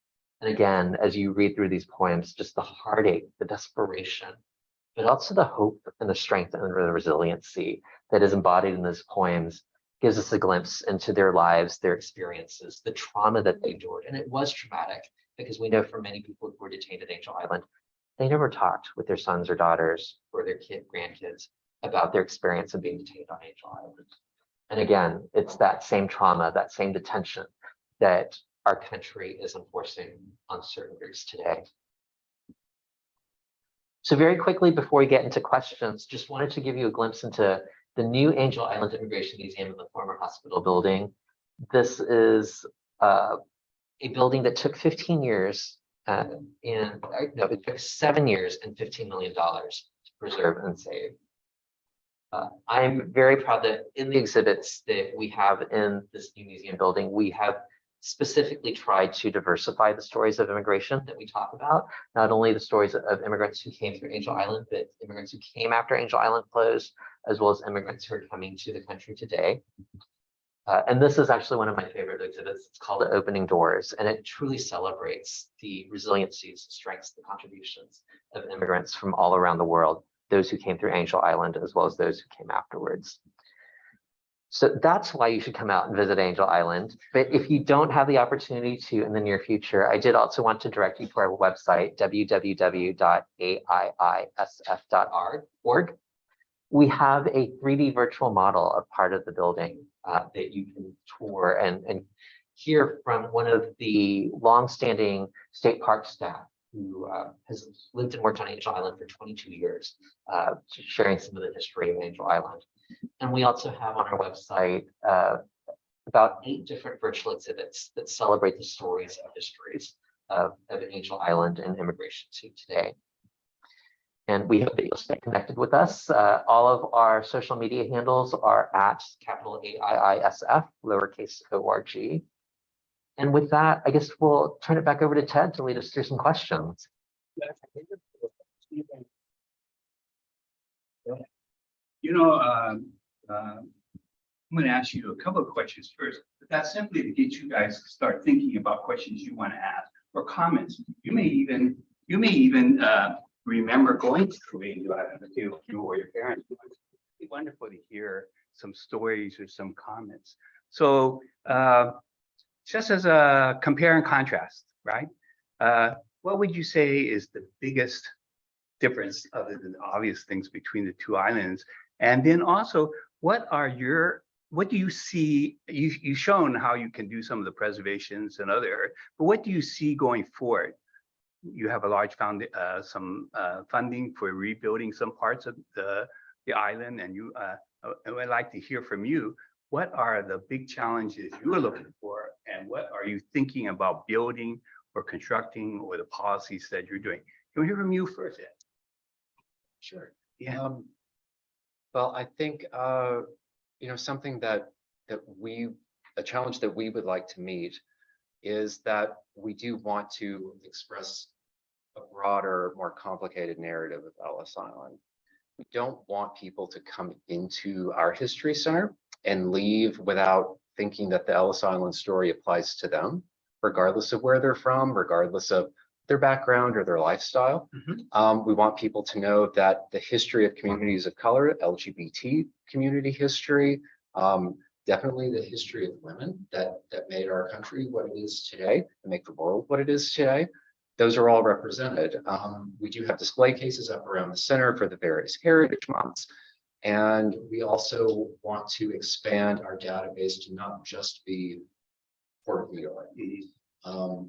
And again, as you read through these poems, just the heartache, the desperation, but also the hope and the strength and the resiliency that is embodied in these poems gives us a glimpse into their lives, their experiences, the trauma that they endured. And it was traumatic because we know from many people who were detained at Angel Island, they never talked with their sons or daughters or their grandkids about their experience of being detained on Angel Island. And again, it's that same trauma, that same detention that our country is enforcing on certain groups today. So very quickly, before we get into questions, just wanted to give you a glimpse into the new Angel Island Immigration Museum in the former hospital building. This is a building that took 15 years it took 7 years and $15 million to preserve and save. I'm very proud that in the exhibits that we have in this new museum building, we have specifically tried to diversify the stories of immigration that we talk about, not only the stories of immigrants who came through Angel Island, but immigrants who came after Angel Island closed, as well as immigrants who are coming to the country today. And this is actually one of my favorite exhibits. It's called Opening Doors, and it truly celebrates the resiliencies, strengths, the contributions of immigrants from all around the world, those who came through Angel Island, as well as those who came afterwards. So that's why you should come out and visit Angel Island. But if you don't have the opportunity to in the near future, I did also want to direct you to our website, www.aiisf.org. We have a 3D virtual model of part of the building that you can tour and hear from one of the longstanding state park staff who has lived and worked on Angel Island for 22 years, sharing some of the history of Angel Island. And we also have on our website about 8 different virtual exhibits that celebrate the stories and histories of Angel Island and immigration to today. And we hope that you'll stay connected with us. All of our social media handles are at capital AIISF, lowercase ORG. And with that, I guess we'll turn it back over to Ted to lead us through some questions. You know, I'm going to ask you a couple of questions first, but that's simply to get you guys to start thinking about questions you want to ask or comments. You may even remember going to Korea with you or your parents. It'd be wonderful to hear some stories or some comments. So just as a compare and contrast, right? What would you say is the biggest difference, other than the obvious things, between the two islands? And then also, what do you see? You've shown how you can do some of the preservations and other, but what do you see going forward? You have a large funding for rebuilding some parts of the island, and I'd like to hear from you. What are the big challenges you're looking for, and what are you thinking about building or constructing, or the policies that you're doing? Can we hear from you first, Ed? Sure. Yeah. Well, I think something a challenge that we would like to meet is that we do want to express a broader, more complicated narrative of Ellis Island. We don't want people to come into our history center and leave without thinking that the Ellis Island story applies to them, regardless of where they're from, regardless of their background or their lifestyle. We want people to know that the history of communities of color, LGBT community history, definitely the history of women that made our country what it is today, and make the world what it is today, those are all represented. We do have display cases up around the center for the various heritage months. And we also want to expand our database to not just be Port of New York.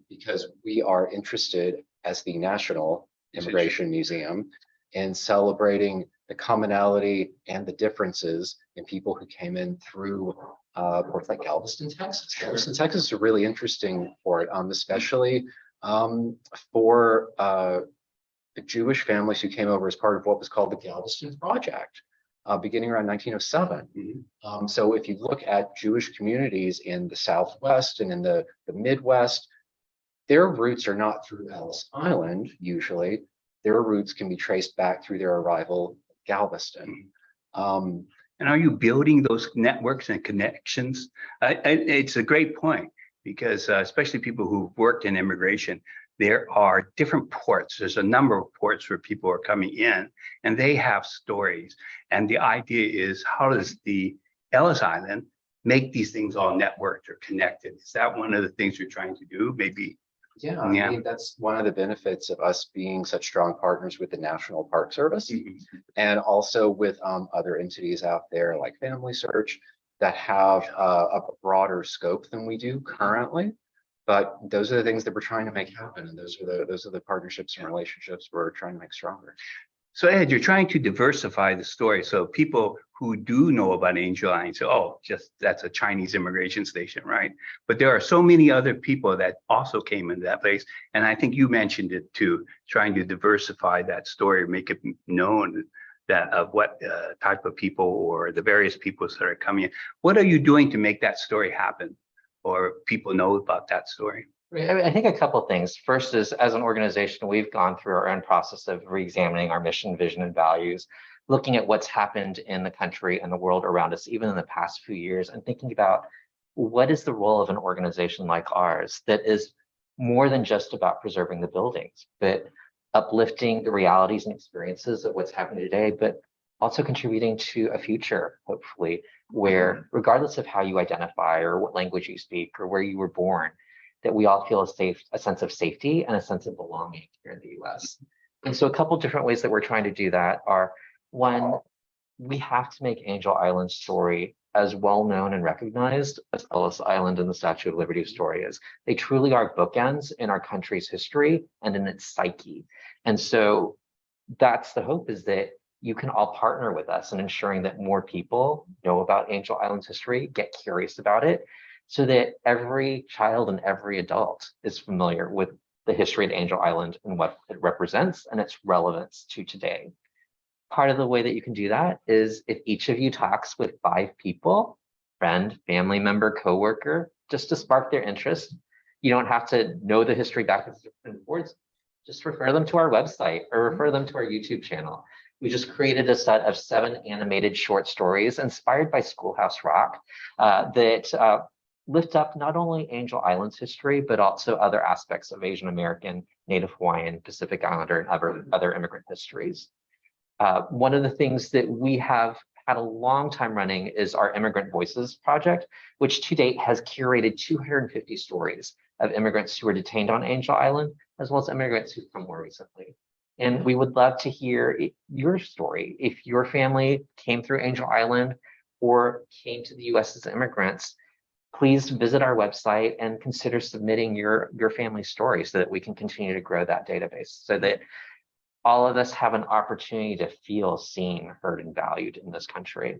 Because we are interested, as the National Immigration Museum, in celebrating the commonality and the differences in people who came in through ports like Galveston, Texas. Galveston, Texas is a really interesting port, especially for the Jewish families who came over as part of what was called the Galveston Project, beginning around 1907. So if you look at Jewish communities in the Southwest and in the Midwest, their roots are not through Ellis Island, usually. Their roots can be traced back through their arrival at Galveston. And are you building those networks and connections? It's a great point, because especially people who've worked in immigration, there are different ports. There's a number of ports where people are coming in, and they have stories. And the idea is, how does the Ellis Island make these things all networked or connected? Is that one of the things you're trying to do? Maybe. Yeah, I mean, that's one of the benefits of us being such strong partners with the National Park Service, and also with other entities out there like Family Search that have a broader scope than we do currently. But those are the things that we're trying to make happen, and those are the partnerships and relationships we're trying to make stronger. So Ed, you're trying to diversify the story, so people who do know about Angel Island say, "Oh, just that's a Chinese immigration station," right? But there are so many other people that also came into that place, and I think you mentioned it too, trying to diversify that story, make it known that of what type of people or the various peoples that are coming in. What are you doing to make that story happen, or people know about that story? I think a couple of things. First is, as an organization, we've gone through our own process of re-examining our mission, vision, and values, looking at what's happened in the country and the world around us, even in the past few years, and thinking about what is the role of an organization like ours that is more than just about preserving the buildings, but uplifting the realities and experiences of what's happening today, but also contributing to a future, hopefully, where regardless of how you identify or what language you speak or where you were born, that we all feel a sense of safety and a sense of belonging here in the US. And so a couple different ways that we're trying to do that are, one, we have to make Angel Island's story as well known and recognized as Ellis Island and the Statue of Liberty story is. They truly are bookends in our country's history and in its psyche. And so that's the hope, is that you can all partner with us in ensuring that more people know about Angel Island's history, get curious about it, so that every child and every adult is familiar with the history of Angel Island and what it represents and its relevance to today. Part of the way that you can do that is if each of you talks with 5 people, friend, family member, coworker, just to spark their interest. You don't have to know the history backwards and forwards. Just refer them to our website or refer them to our YouTube channel. We just created a set of 7 animated short stories inspired by Schoolhouse Rock that lift up not only Angel Island's history, but also other aspects of Asian American, Native Hawaiian, Pacific Islander, and other immigrant histories. One of the things that we have had a long time running is our Immigrant Voices project, which to date has curated 250 stories of immigrants who were detained on Angel Island, as well as immigrants who've come more recently. And we would love to hear your story. If your family came through Angel Island or came to the US as immigrants, please visit our website and consider submitting your family story so that we can continue to grow that database, so that all of us have an opportunity to feel seen, heard, and valued in this country.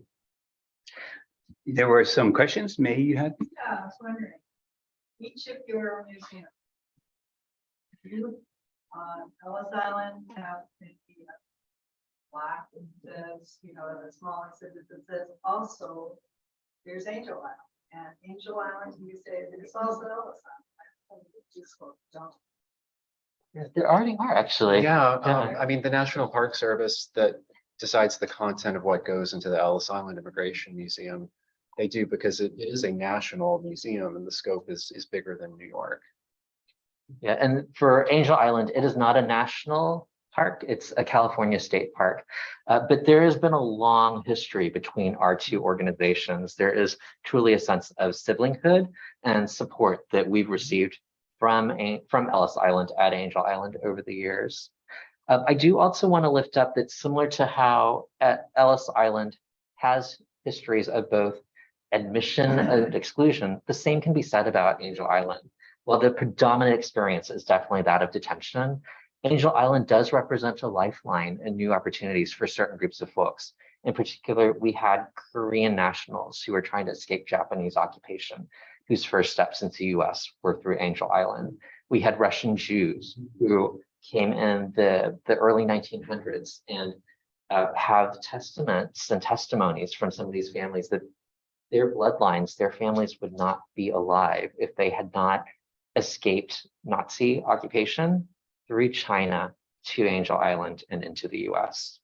There were some questions. May you had? Yeah, I was wondering, each of your museums, you on Ellis Island have the plaque and says, you know, the small exhibit that says also there's Angel Island, and Angel Island, you say there's also Ellis Island. Don't. Yeah, there already are actually. Yeah, Yeah. I mean, the National Park Service that decides the content of what goes into the Ellis Island Immigration Museum, they do because it is a national museum and the scope is bigger than New York. Yeah, and for Angel Island, it is not a national park, it's a California state park. But there has been a long history between our 2 organizations. There is truly a sense of siblinghood and support that we've received from Ellis Island at Angel Island over the years. I do also want to lift up that similar to how Ellis Island has histories of both admission and exclusion, the same can be said about Angel Island. While the predominant experience is definitely that of detention, Angel Island does represent a lifeline and new opportunities for certain groups of folks. In particular, we had Korean nationals who were trying to escape Japanese occupation, whose first steps into the US were through Angel Island. We had Russian Jews who came in the early 1900s and have testaments and testimonies from some of these families that their bloodlines, their families would not be alive if they had not escaped Nazi occupation through China to Angel Island and into the US.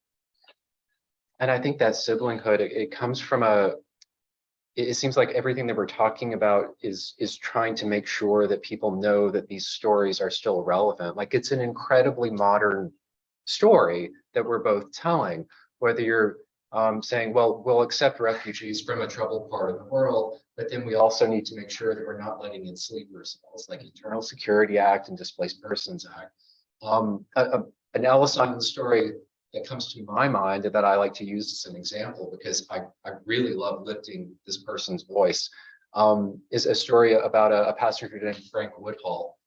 And I think that siblinghood, it comes from it seems like everything that we're talking about is trying to make sure that people know that these stories are still relevant. Like, it's an incredibly modern story that we're both telling, whether you're saying, well, we'll accept refugees from a troubled part of the world, but then we also need to make sure that we're not letting in sleeper cells like Internal Security Act and Displaced Persons Act. An Ellis Island story that comes to my mind that I like to use as an example, because I really love lifting this person's voice, is a story about a passenger named Frank Woodhull,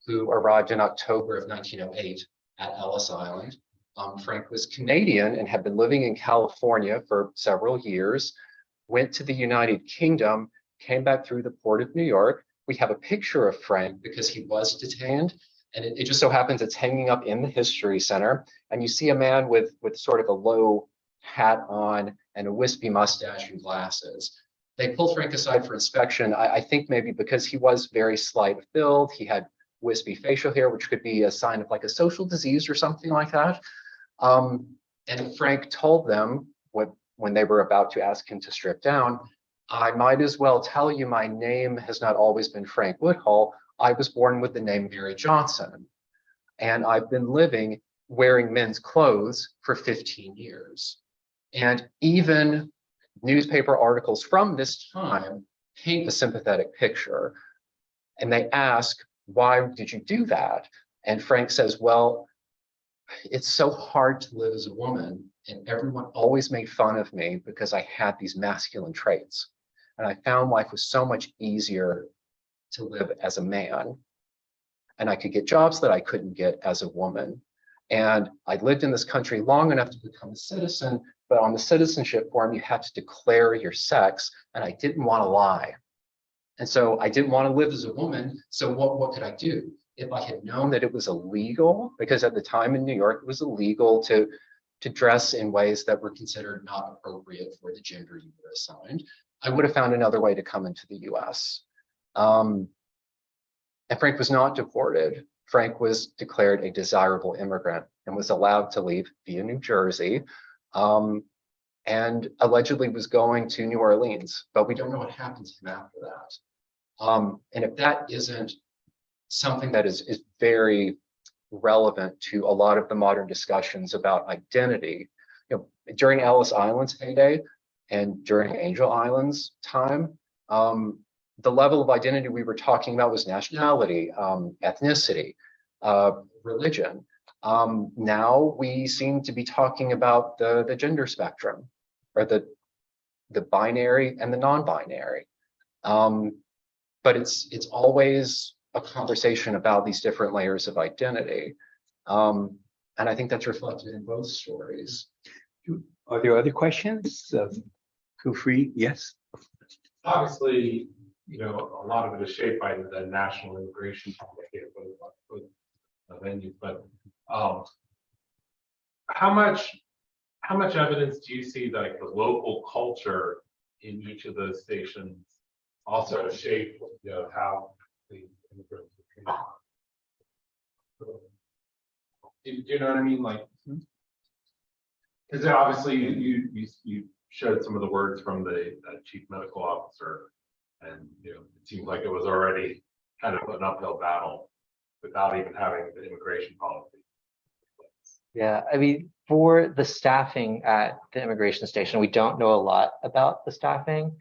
who arrived in October of 1908 at Ellis Island. Frank was Canadian and had been living in California for several years, went to the United Kingdom, came back through the port of New York. We have a picture of Frank because he was detained, and it just so happens it's hanging up in the History Center. And you see a man with sort of a low hat on and a wispy mustache and glasses. They pulled Frank aside for inspection, I think maybe because he was very slight of build. He had wispy facial hair, which could be a sign of like a social disease or something like that. And Frank told them when they were about to ask him to strip down, I might as well tell you my name has not always been Frank Woodhull. I was born with the name Mary Johnson, and I've been living wearing men's clothes for 15 years. And even newspaper articles from this time paint a sympathetic picture. And they ask, why did you do that? And Frank says, well, it's so hard to live as a woman, and everyone always made fun of me because I had these masculine traits. And I found life was so much easier to live as a man. And I could get jobs that I couldn't get as a woman. And I lived in this country long enough to become a citizen, but on the citizenship form, you had to declare your sex, and I didn't want to lie. And so I didn't want to live as a woman, so what could I do? if I had known that it was illegal, because at the time in New York, it was illegal to dress in ways that were considered not appropriate for the gender you were assigned, I would have found another way to come into the US. And Frank was not deported. Frank was declared a desirable immigrant and was allowed to leave via New Jersey, and allegedly was going to New Orleans, but we don't know what happened to him after that. And if that isn't something that is very relevant to a lot of the modern discussions about identity, during Ellis Island's heyday and during Angel Island's time, the level of identity we were talking about was nationality, ethnicity, religion. Now we seem to be talking about the gender spectrum, or the binary and the non-binary. But it's always a conversation about these different layers of identity. And I think that's reflected in both stories. Are there other questions? Feel free. Yes. Obviously, a lot of it is shaped by the national immigration policy with venues, but how much evidence do you see that the local culture in each of those stations also shape how the immigrants are treated? Do you know what I mean? Like, because obviously you showed some of the words from the chief medical officer, and it seems like it was already kind of an uphill battle without even having the immigration policy. Yeah, I mean, for the staffing at the immigration station, we don't know a lot about the staffing.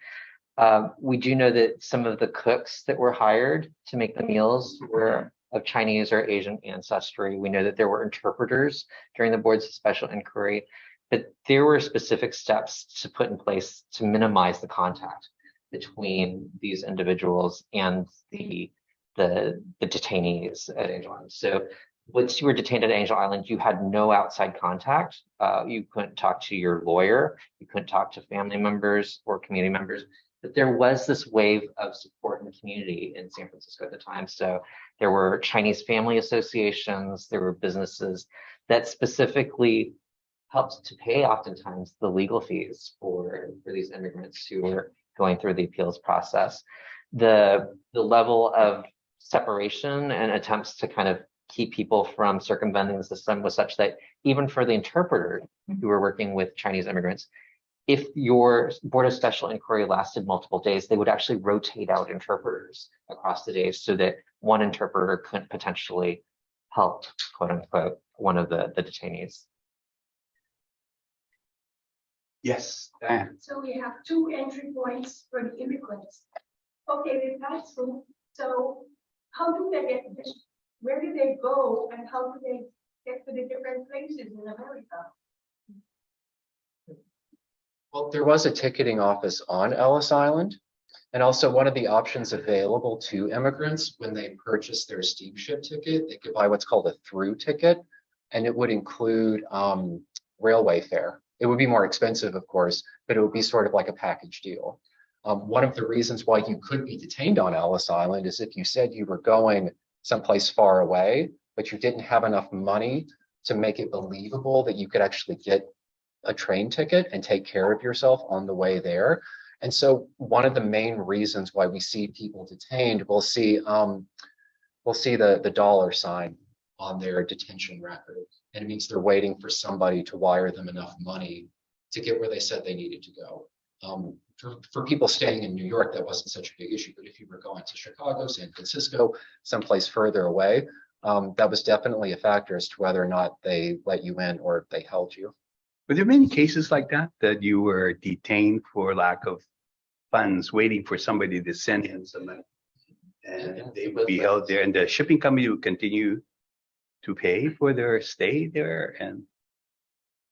We do know that some of the cooks that were hired to make the meals were of Chinese or Asian ancestry. We know that there were interpreters during the board's special inquiry, but there were specific steps to put in place to minimize the contact between these individuals and the detainees at Angel Island. So once you were detained at Angel Island, you had no outside contact. You couldn't talk to your lawyer. You couldn't talk to family members or community members. But there was this wave of support in the community in San Francisco at the time. So there were Chinese family associations, there were businesses that specifically helped to pay oftentimes the legal fees for these immigrants who were going through the appeals process. The level of separation and attempts to kind of keep people from circumventing the system was such that even for the interpreters who were working with Chinese immigrants, if your board of special inquiry lasted multiple days, they would actually rotate out interpreters across the days so that one interpreter couldn't potentially help, quote unquote, one of the detainees. Yes, Diane. So we have two entry points for the immigrants. Okay, they pass through. So how do they get this? Where do they go, and how do they get to the different places in America? Well, there was a ticketing office on Ellis Island, and also one of the options available to immigrants when they purchase their steamship ticket, they could buy what's called a through ticket, and it would include railway fare. It would be more expensive, of course, but it would be sort of like a package deal. One of the reasons why you could be detained on Ellis Island is if you said you were going someplace far away, but you didn't have enough money to make it believable that you could actually get a train ticket and take care of yourself on the way there. And so one of the main reasons why we see people detained, we'll see the dollar sign on their detention record. And it means they're waiting for somebody to wire them enough money to get where they said they needed to go. For people staying in New York, that wasn't such a big issue. But if you were going to Chicago, San Francisco, someplace further away, that was definitely a factor as to whether or not they let you in or they held you. Were there many cases like that you were detained for lack of funds, waiting for somebody to send in some money, and they would be held there, and the shipping company would continue to pay for their stay there and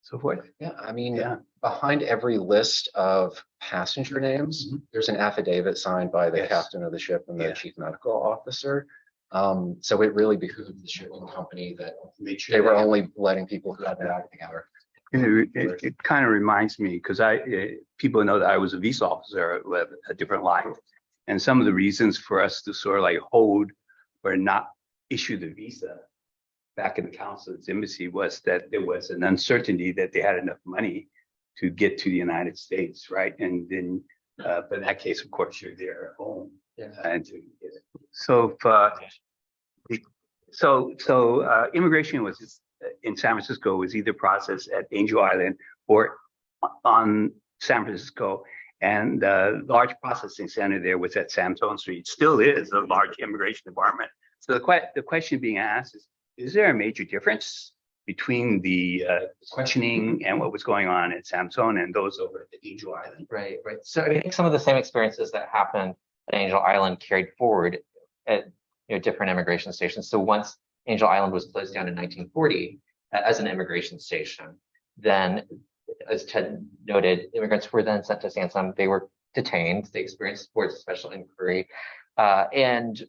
so forth? Yeah, I mean, behind every list of passenger names, there's an affidavit signed by the captain of the ship and the chief medical officer. So it really behooved the shipping company that made sure they were only letting people who had their act together. It kind of reminds me, because people know that I was a visa officer, lived a different life, and some of the reasons for us to sort of like hold or not issued the visa back in the consulate's embassy was that there was an uncertainty that they had enough money to get to the United States, right? And then, but in that case, of course, you're there at home. Yeah. And to get it. So, immigration was in San Francisco was either processed at Angel Island or on San Francisco. And the large processing center there was at Samson Street, still is a large immigration department. So the question being asked is there a major difference between the questioning and what was going on at Samson and those over at Angel Island? Right. So I think some of the same experiences that happened at Angel Island carried forward at different immigration stations. So once Angel Island was closed down in 1940 as an immigration station, then, as Ted noted, immigrants were then sent to Samson. They were detained. They experienced boards of special inquiry, and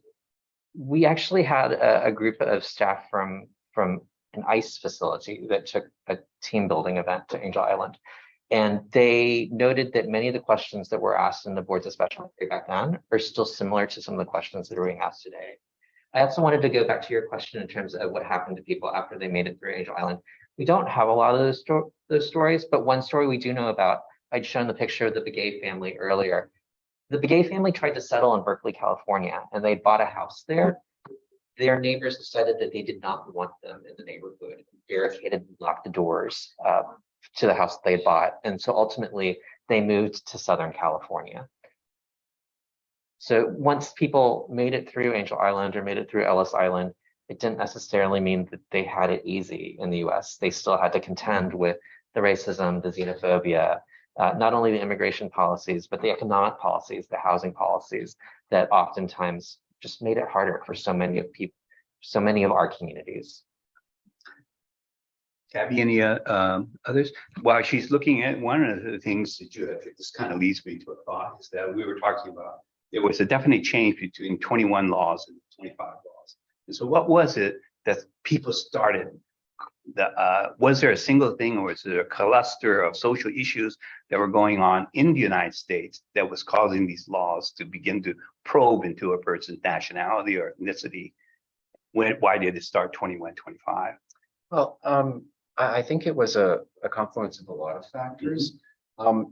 we actually had a group of staff from an ICE facility that took a team building event to Angel Island. And they noted that many of the questions that were asked in the boards of special inquiry back then are still similar to some of the questions that are being asked today. I also wanted to go back to your question in terms of what happened to people after they made it through Angel Island. We don't have a lot of those stories, but one story we do know about, I'd shown the picture of the Begay family earlier. The Begay family tried to settle in Berkeley, California, and they bought a house there. Their neighbors decided that they did not want them in the neighborhood, barricaded and locked the doors to the house they bought. And so ultimately they moved to Southern California. So once people made it through Angel Island or made it through Ellis Island, it didn't necessarily mean that they had it easy in the US. They still had to contend with the racism, the xenophobia, not only the immigration policies, but the economic policies, the housing policies that oftentimes just made it harder for so many of people, so many of our communities. Tabby, any others? While she's looking at one of the things that you have, this kind of leads me to a thought, is that we were talking about, there was a definite change between 21 laws and 25 laws. And so what was it that people started? Was there a single thing, or was there a cluster of social issues that were going on in the United States that was causing these laws to begin to probe into a person's nationality or ethnicity? Why did it start 21, 25? Well, I think it was a confluence of a lot of factors.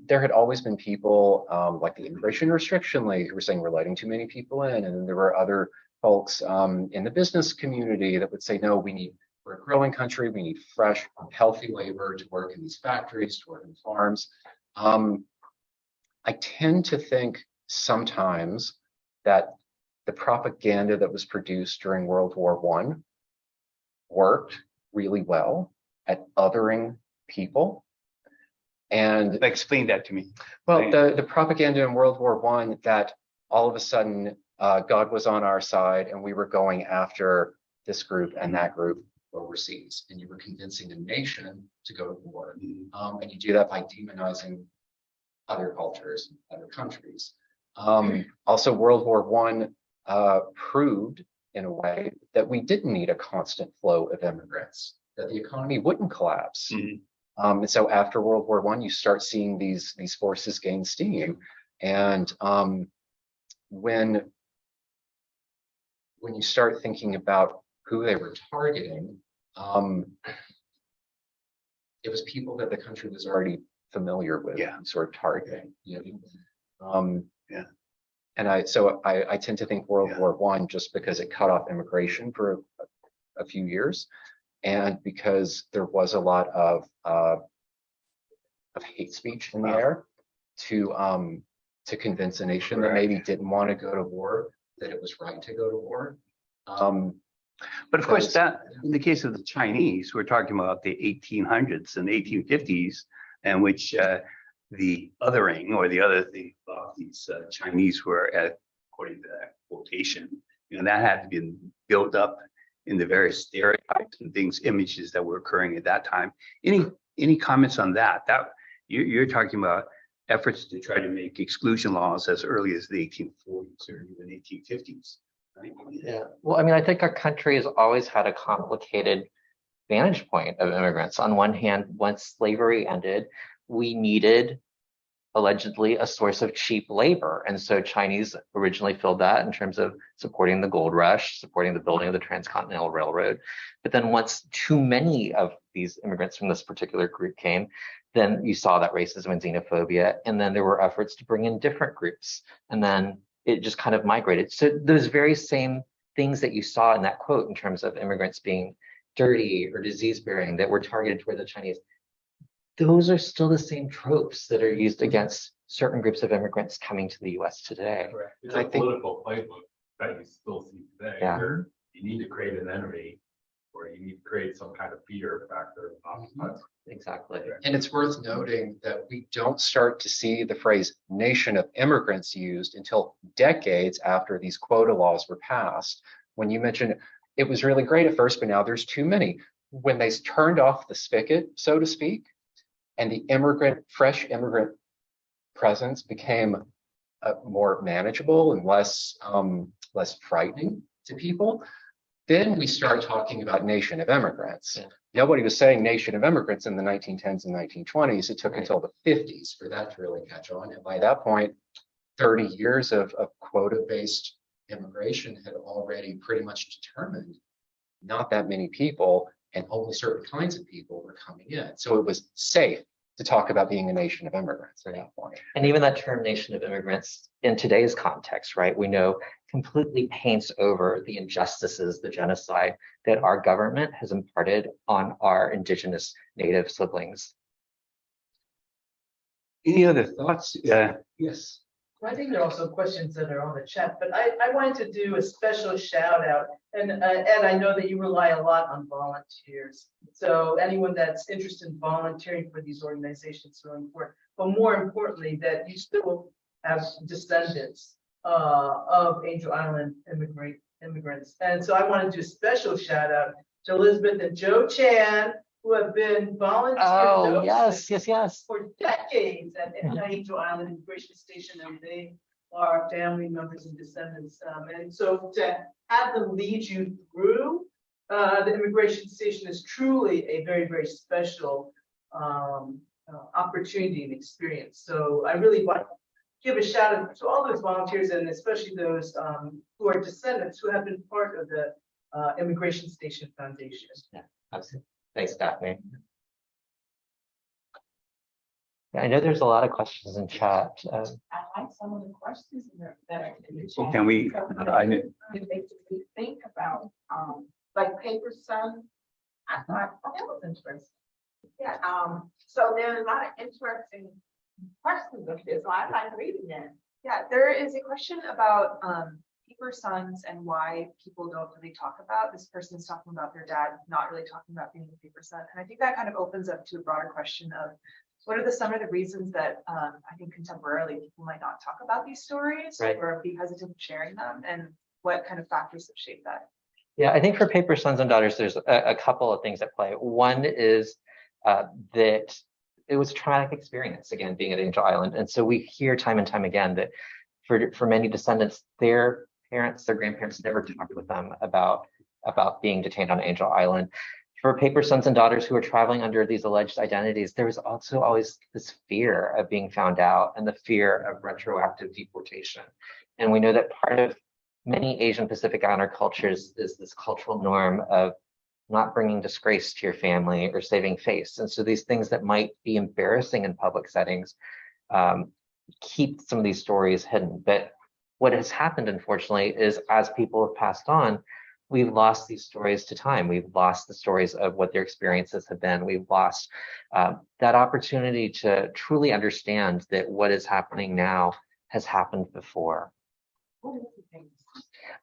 There had always been people like the immigration restriction league who were saying we're letting too many people in, and then there were other folks in the business community that would say, no, we're a growing country, we need fresh, healthy labor to work in these factories, to work in farms. I tend to think sometimes that the propaganda that was produced during World War I worked really well at othering people. And Explain that to me. well, the propaganda in World War I that all of a sudden God was on our side and we were going after this group and that group overseas, and you were convincing a nation to go to war. And you do that by demonizing other cultures, other countries. Also, World War I proved in a way that we didn't need a constant flow of immigrants, that the economy wouldn't collapse. And so after World War I, you start seeing these forces gain steam. And when you start thinking about who they were targeting, it was people that the country was already familiar with, sort of targeting. And I tend to think World War I, just because it cut off immigration for a few years, and because there was a lot of hate speech in the air to convince a nation that maybe didn't want to go to war, that it was right to go to war. But of course, that in the case of the Chinese, we're talking about the 1800s and 1850s, in which the othering or the other thing about these Chinese were, according to that quotation, that had to be built up in the various stereotypes and things, images that were occurring at that time. Any comments on that? That you're talking about efforts to try to make exclusion laws as early as the 1840s or even 1850s. Right? Yeah. Well, I mean, I think our country has always had a complicated vantage point of immigrants. On one hand, once slavery ended, we needed allegedly a source of cheap labor. And so Chinese originally filled that in terms of supporting the gold rush, supporting the building of the Transcontinental Railroad. But then once too many of these immigrants from this particular group came, then you saw that racism and xenophobia. And then there were efforts to bring in different groups. And then it just kind of migrated. So those very same things that you saw in that quote in terms of immigrants being dirty or disease bearing that were targeted toward the Chinese, those are still the same tropes that are used against certain groups of immigrants coming to the US today. It's I a think- political playbook that you still see today, Yeah. where you need to create an enemy, or you need to create some kind of fear factor. Exactly. And it's worth noting that we don't start to see the phrase nation of immigrants used until decades after these quota laws were passed. When you mentioned it was really great at first, but now there's too many. When they turned off the spigot, so to speak, and the fresh immigrant presence became more manageable and less frightening to people, then we start talking about nation of immigrants. Yeah. Nobody was saying nation of immigrants in the 1910s and 1920s. It took Right. until the 50s for that to really catch on. And by that point, 30 years of quota-based immigration had already pretty much determined not that many people and only certain kinds of people were coming in. So it was safe to talk about being a nation of immigrants at that point. And even that term nation of immigrants in today's context, right, we know completely paints over the injustices, the genocide that our government has imparted on our indigenous native siblings. Any other thoughts? Yes. I think there are also questions that are on the chat, but I wanted to do a special shout out. And Ed, I know that you rely a lot on volunteers. So anyone that's interested in volunteering for these organizations is really important. But more importantly, that you still have descendants of Angel Island immigrants. And so I want to do a special shout out to Elizabeth and Joe Chan, who have been volunteering yes. for decades at Angel Island Immigration Station, and they are family members and descendants. And so to have them lead you through the immigration station is truly a very, very special opportunity and experience. So I really want to give a shout out to all those volunteers, and especially those who are descendants who have been part of the Immigration Station Foundation. Yeah, absolutely. Thanks, Daphne. Yeah, I know there's a lot of questions in chat. I like some of the questions that are in the chat. Can we? It makes me think about, like Paper Sun. I thought, oh, that was interesting. Yeah, so there's a lot of interesting questions of this, so I like reading that. Yeah, there is a question about paper sons and why people don't really talk about this person's talking about their dad, not really talking about being a paper son. And I think that kind of opens up to a broader question of what are some of the reasons that I think contemporarily people might not talk about these stories, Right. or be hesitant of sharing them, and what kind of factors have shaped that? Yeah, I think for paper sons and daughters, there's a couple of things at play. One is that it was a traumatic experience, again, being at Angel Island. And so we hear time and time again that for many descendants, their parents, their grandparents never talked with them about being detained on Angel Island. For paper sons and daughters who are traveling under these alleged identities, there was also always this fear of being found out and the fear of retroactive deportation. And we know that part of many Asian Pacific Islander cultures is this cultural norm of not bringing disgrace to your family or saving face. And so these things that might be embarrassing in public settings keep some of these stories hidden. But what has happened, unfortunately, is as people have passed on, we've lost these stories to time. We've lost the stories of what their experiences have been. We've lost that opportunity to truly understand that what is happening now has happened before.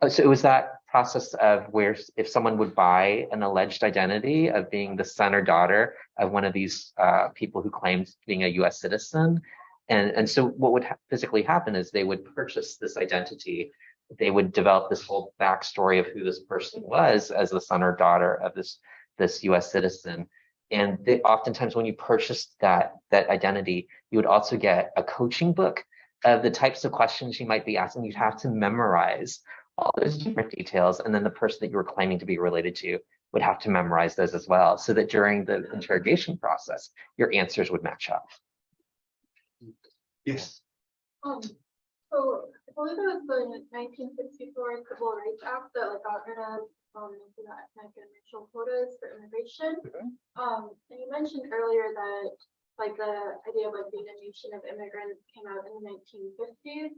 So it was that process of where if someone would buy an alleged identity of being the son or daughter of one of these people who claimed being a US citizen. And so what would physically happen is they would purchase this identity. They would develop this whole backstory of who this person was as the son or daughter of this US citizen. And they, oftentimes when you purchased that identity, you would also get a coaching book of the types of questions you might be asking. You'd have to memorize all those different details. And then the person that you were claiming to be related to would have to memorize those as well, so that during the interrogation process, your answers would match up. Yes. So I believe it was the 1964 Civil Rights Act that like got rid of the ethnic and racial quotas for immigration. And you mentioned earlier that like the idea of like being a nation of immigrants came out in the 1950s.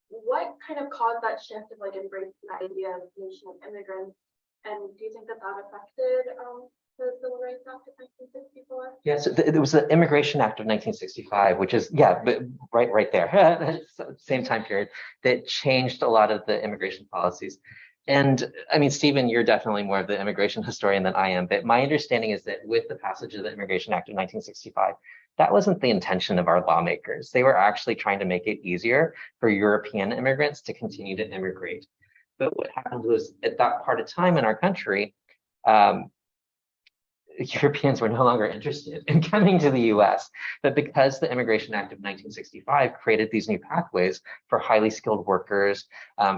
What kind of caused that shift of like embracing the idea of nation of immigrants? And do you think that that affected the Civil Rights Act of 1964? Yes, it was the Immigration Act of 1965, which is, yeah, but right there, same time period, that changed a lot of the immigration policies. And I mean, Stephen, you're definitely more of the immigration historian than I am, but my understanding is that with the passage of the Immigration Act of 1965, that wasn't the intention of our lawmakers. They were actually trying to make it easier for European immigrants to continue to immigrate. But what happened was at that part of time in our country, Europeans were no longer interested in coming to the US. But because the Immigration Act of 1965 created these new pathways for highly skilled workers,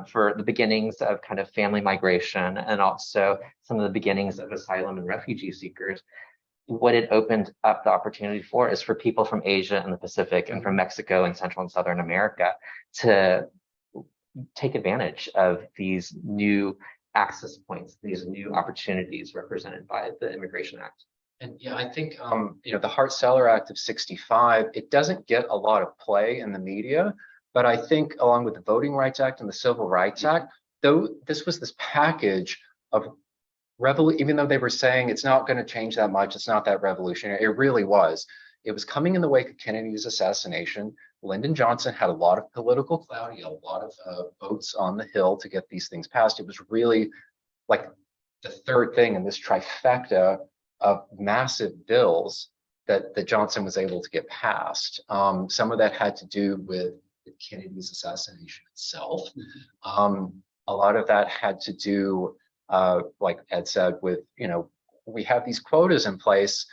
for the beginnings of kind of family migration, and also some of the beginnings of asylum and refugee seekers, what it opened up the opportunity for is for people from Asia and the Pacific and from Mexico and Central and Southern America to take advantage of these new access points, these new opportunities represented by the Immigration Act. And yeah, I think, the Hart-Celler Act of 65, it doesn't get a lot of play in the media, but I think along with the Voting Rights Act and the Civil Rights Act, though this was this package of even though they were saying it's not going to change that much, it's not that revolutionary, it really was. It was coming in the wake of Kennedy's assassination. Lyndon Johnson had a lot of political clout. He had a lot of votes on the Hill to get these things passed. It was really like the third thing in this trifecta of massive bills that Johnson was able to get passed. Some of that had to do with Kennedy's assassination itself. A lot of that had to do, like Ed said, with, we have these quotas in place.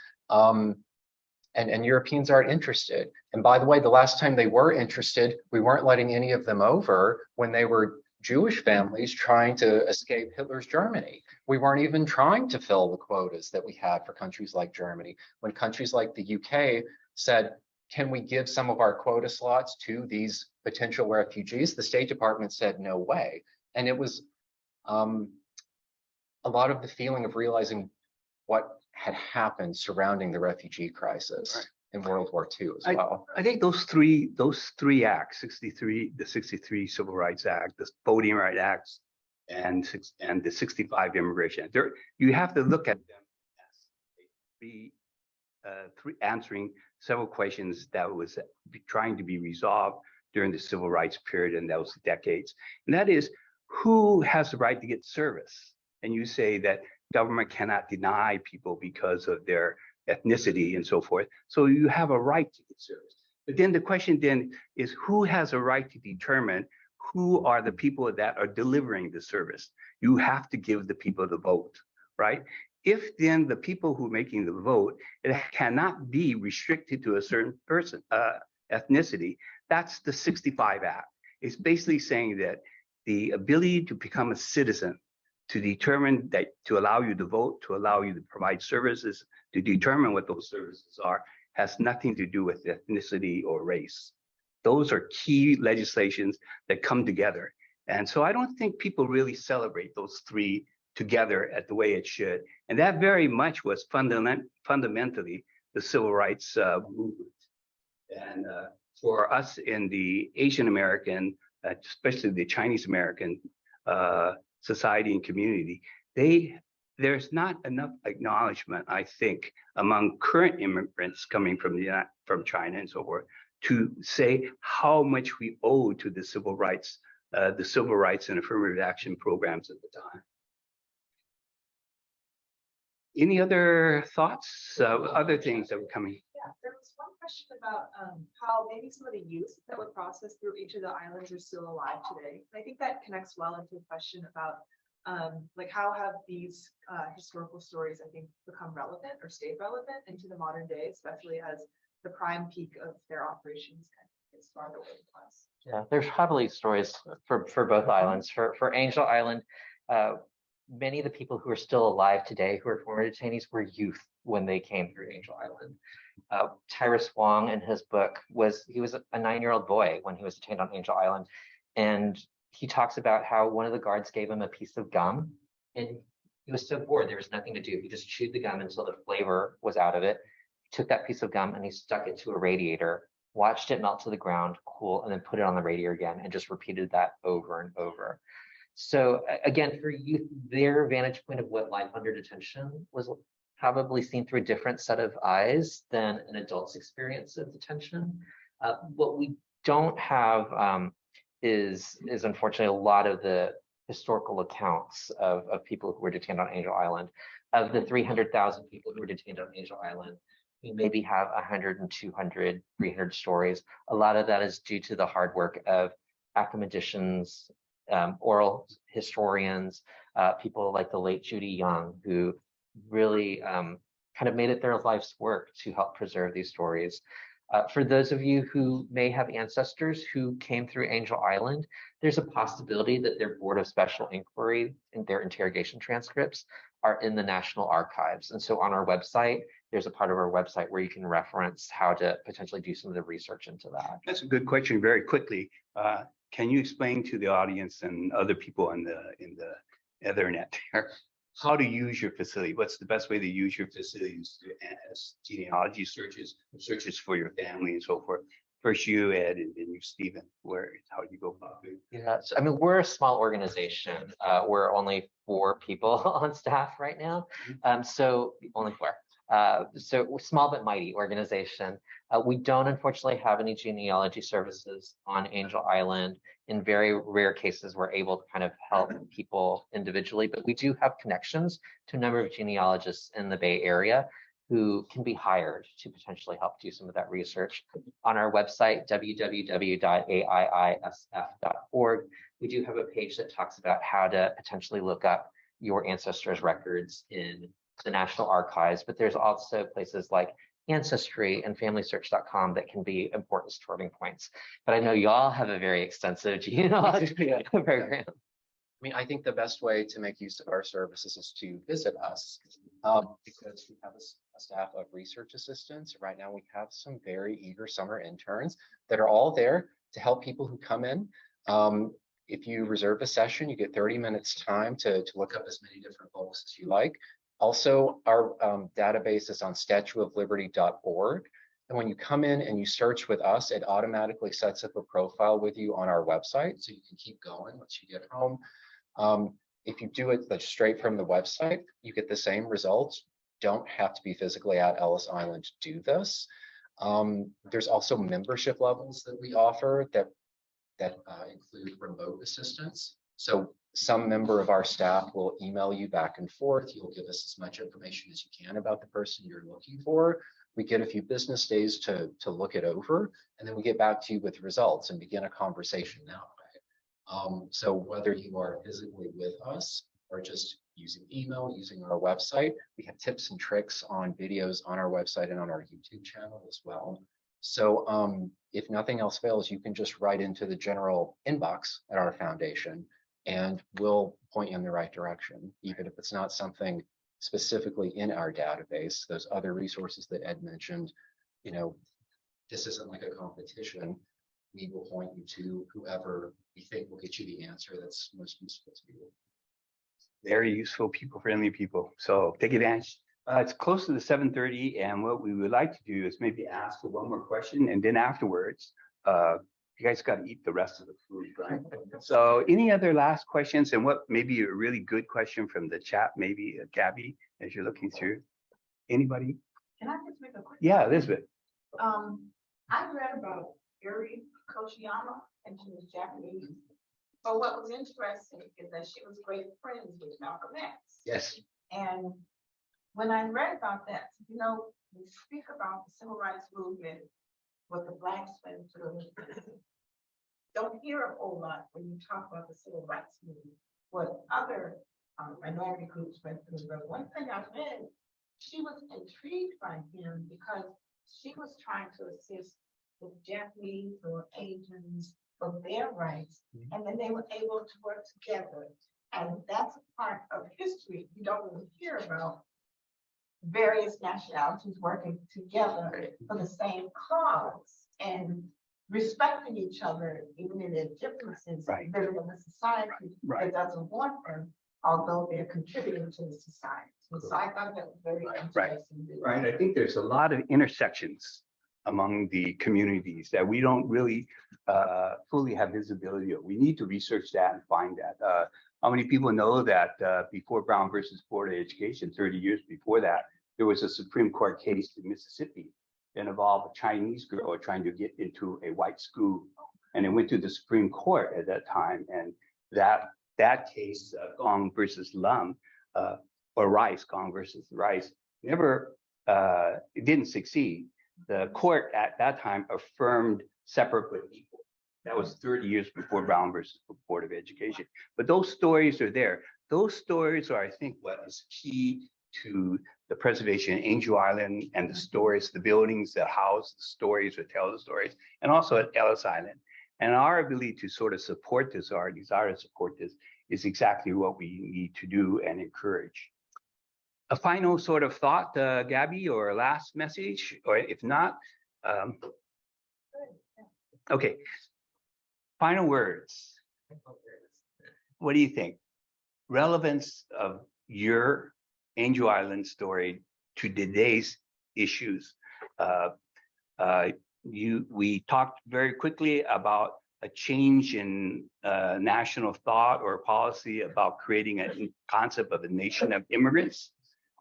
And Europeans aren't interested. And by the way, the last time they were interested, we weren't letting any of them over when they were Jewish families trying to escape Hitler's Germany. We weren't even trying to fill the quotas that we had for countries like Germany. When countries like the UK said, can we give some of our quota slots to these potential refugees? The State Department said, no way. And it was a lot of the feeling of realizing what had happened surrounding the refugee crisis in World War II as well. I think those three acts, the 63 Civil Rights Act, the Voting Rights Act, and the 65 Immigration Act, you have to look at them as three answering several questions that was trying to be resolved during the civil rights period in those decades. And that is, who has the right to get service? And you say that government cannot deny people because of their ethnicity and so forth. So you have a right to get service. But then the question then is, who has a right to determine who are the people that are delivering the service? You have to give the people the vote, right? If then the people who are making the vote, it cannot be restricted to a certain person, ethnicity, that's the 65 Act. It's basically saying that the ability to become a citizen, to determine that, to allow you to vote, to allow you to provide services, to determine what those services are, has nothing to do with ethnicity or race. Those are key legislations that come together. And so I don't think people really celebrate those three together at the way it should. And that very much was fundamentally the civil rights movement. And for us in the Asian American, especially the Chinese American society and community, there's not enough acknowledgement, I think, among current immigrants coming from China and so forth, to say how much we owe to the civil rights and affirmative action programs at the time. Any other thoughts, other things that were coming? Yeah, there was one question about how maybe some of the youth that were processed through each of the islands are still alive today. I think that connects well into a question about like how have these historical stories, I think, become relevant or stayed relevant into the modern day, especially as the prime peak of their operations kind of gets farther away from us. Yeah, there's probably stories for both islands. For Angel Island, many of the people who are still alive today who are former detainees were youth when they came through Angel Island. Tyrus Wong in his book he was a 9-year-old boy when he was detained on Angel Island. And he talks about how one of the guards gave him a piece of gum and he was so bored, there was nothing to do. He just chewed the gum until the flavor was out of it. He took that piece of gum and he stuck it to a radiator, watched it melt to the ground, cool, and then put it on the radiator again and just repeated that over and over. So again, for youth, their vantage point of what life under detention was probably seen through a different set of eyes than an adult's experience of detention. What we don't have is unfortunately a lot of the historical accounts of people who were detained on Angel Island. Of the 300,000 people who were detained on Angel Island, we maybe have 100 and 200, 300 stories. A lot of that is due to the hard work of academicians, oral historians, people like the late Judy Young, who really kind of made it their life's work to help preserve these stories. For those of you who may have ancestors who came through Angel Island, there's a possibility that their Board of Special Inquiry and their interrogation transcripts are in the National Archives. And so on our website, there's a part of our website where you can reference how to potentially do some of the research into that. That's a good question. Very quickly, can you explain to the audience and other people in the Ethernet there how to use your facility? What's the best way to use your facilities as genealogy searches for your family and so forth? First you, Ed, and then you, Stephen. How do you go about it? Yeah, so, I mean, we're a small organization. We're only 4 people on staff right now. So only 4. So we're small but mighty organization. We don't unfortunately have any genealogy services on Angel Island. In very rare cases, we're able to kind of help people individually, but we do have connections to a number of genealogists in the Bay Area who can be hired to potentially help do some of that research. On our website, www.aiisf.org, we do have a page that talks about how to potentially look up your ancestors' records in the National Archives, but there's also places like Ancestry and FamilySearch.com that can be important starting points. But I know y'all have a very extensive genealogy program. I mean, I think the best way to make use of our services is to visit us because we have a staff of research assistants. Right now, we have some very eager summer interns that are all there to help people who come in. If you reserve a session, you get 30 minutes time to look up as many different books as you like. Also, our database is on statueofliberty.org. And when you come in and you search with us, it automatically sets up a profile with you on our website. So you can keep going once you get home. If you do it straight from the website, you get the same results. Don't have to be physically at Ellis Island to do this. There's also membership levels that we offer that include remote assistance. So some member of our staff will email you back and forth. You'll give us as much information as you can about the person you're looking for. We get a few business days to look it over, and then we get back to you with results and begin a conversation that way. So whether you are physically with us or just using email, using our website, we have tips and tricks on videos on our website and on our YouTube channel as well. So if nothing else fails, you can just write into the general inbox at our foundation and we'll point you in the right direction, even if it's not something specifically in our database. Those other resources that Ed mentioned, you know, this isn't like a competition. We will point you to whoever we think will get you the answer that's most useful to you. Very useful, people-friendly people. So take advantage. It's close to the 7:30, and what we would like to do is maybe ask for one more question, and then afterwards, you guys got to eat the rest of the food, right? So any other last questions, and what maybe a really good question from the chat, maybe Gabby, as you're looking through? Anybody? Can I just make a quick? Yeah, Elizabeth. I read about Yuri Kochiyama, and she was Japanese. But what was interesting is that she was great friends with Malcolm X. Yes. And when I read about that, you know, we speak about the civil rights movement, what the blacks went through. Don't hear a whole lot when you talk about the civil rights movement, what other minority groups went through. But one thing I read, she was intrigued by him because she was trying to assist with Japanese or Asians for their rights, and then they were able to work together. And that's a part of history you don't really hear about. Various nationalities working together for the same cause and respecting each other, even in their differences, Right. living in a society Right. that doesn't want them, although they're contributing to the society. So I thought that was very interesting. Right, I think there's a lot of intersections among the communities that we don't really fully have visibility of. We need to research that and find that. How many people know that before Brown versus Board of Education, 30 years before that, there was a Supreme Court case in Mississippi that involved a Chinese girl trying to get into a white school. And it went to the Supreme Court at that time. And that case, Gong versus Lum, or Rice, Gong versus Rice, it didn't succeed. The court at that time affirmed separate but equal. That was 30 years before Brown versus Board of Education. But those stories are there. Those stories are, I think, what is key to the preservation of Angel Island and the stories, the buildings that house the stories or tell the stories, and also at Ellis Island. And our ability to sort of support this, our desire to support this, is exactly what we need to do and encourage. A final sort of thought, Gabby, or a last message, or if not, okay. Final words. What do you think? Relevance of your Angel Island story to today's issues. We talked very quickly about a change in national thought or policy about creating a concept of a nation of immigrants.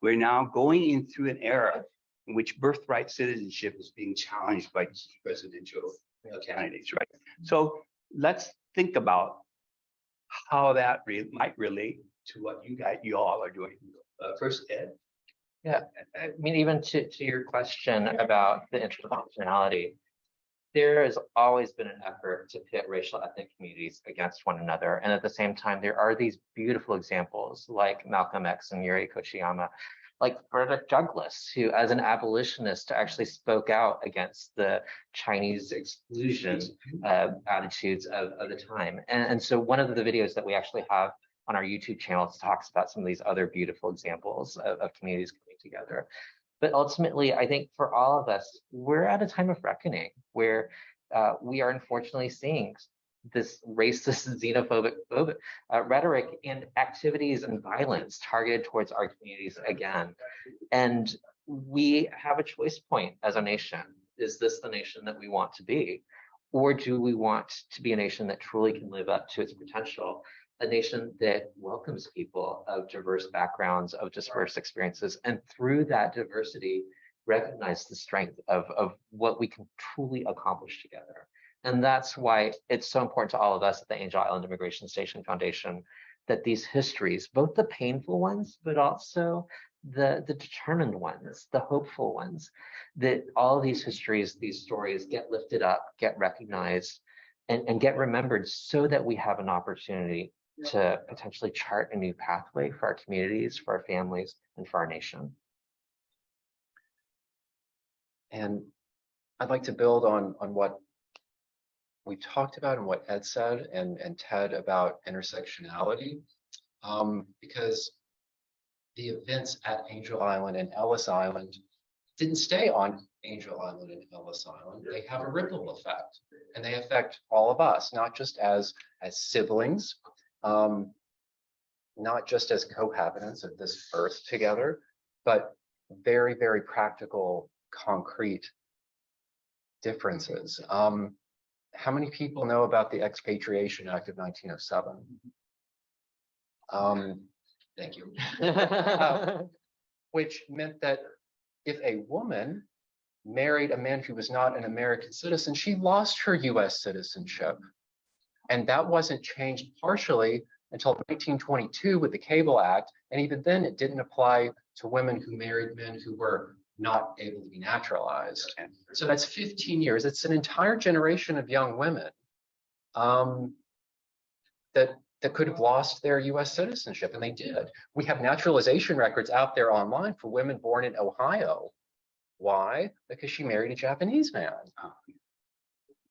We're now going in through an era in which birthright citizenship is being challenged by presidential candidates, right? So let's think about how that might relate to what you all are doing. First, Ed. Yeah, I mean, even to your question about the intersectionality, there has always been an effort to pit racial ethnic communities against one another. And at the same time, there are these beautiful examples like Malcolm X and Yuri Kochiyama, like Frederick Douglass, who as an abolitionist actually spoke out against the Chinese exclusion attitudes of the time. And so one of the videos that we actually have on our YouTube channel talks about some of these other beautiful examples of communities coming together. But ultimately, I think for all of us, we're at a time of reckoning where we are unfortunately seeing this racist, xenophobic rhetoric and activities and violence targeted towards our communities again. And we have a choice point as a nation. Is this the nation that we want to be? Or do we want to be a nation that truly can live up to its potential? A nation that welcomes people of diverse backgrounds, of diverse experiences, and through that diversity, recognize the strength of what we can truly accomplish together. And that's why it's so important to all of us at the Angel Island Immigration Station Foundation that these histories, both the painful ones, but also the determined ones, the hopeful ones, that all of these histories, these stories get lifted up, get recognized, and get remembered so that we have an opportunity to potentially chart a new pathway for our communities, for our families, and for our nation. And I'd like to build on what we talked about and what Ed said and Ted about intersectionality, because the events at Angel Island and Ellis Island didn't stay on Angel Island and Ellis Island. They have a ripple effect, and they affect all of us, not just as siblings, not just as cohabitants of this earth together, but very, very practical, concrete differences. How many people know about the Expatriation Act of 1907? Thank you. Which meant that if a woman married a man who was not an American citizen, she lost her US citizenship. And that wasn't changed partially until 1922 with the Cable Act. And even then, it didn't apply to women who married men who were not able to be naturalized. So that's 15 years. It's an entire generation of young women that could have lost their US citizenship, and they did. We have naturalization records out there online for women born in Ohio. Why? Because she married a Japanese man.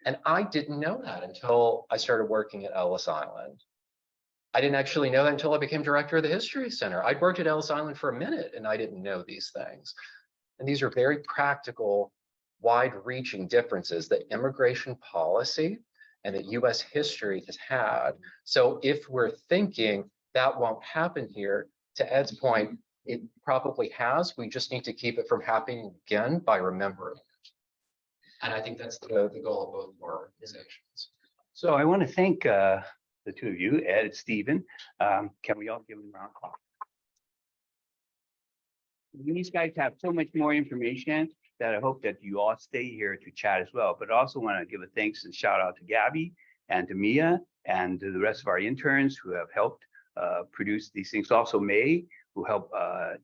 And I didn't know that until I started working at Ellis Island. I didn't actually know that until I became director of the History Center. I'd worked at Ellis Island for a minute and I didn't know these things. And these are very practical, wide-reaching differences that immigration policy and that US history has had. So if we're thinking that won't happen here, to Ed's point, it probably has. We just need to keep it from happening again by remembering it. And I think that's the goal of both of our organizations. So I want to thank the two of you, Ed and Stephen. Can we all give them a round of applause? These guys have so much more information that I hope that you all stay here to chat as well. But I also want to give a thanks and shout out to Gabby and to Mia and to the rest of our interns who have helped produce these things. Also May, who helped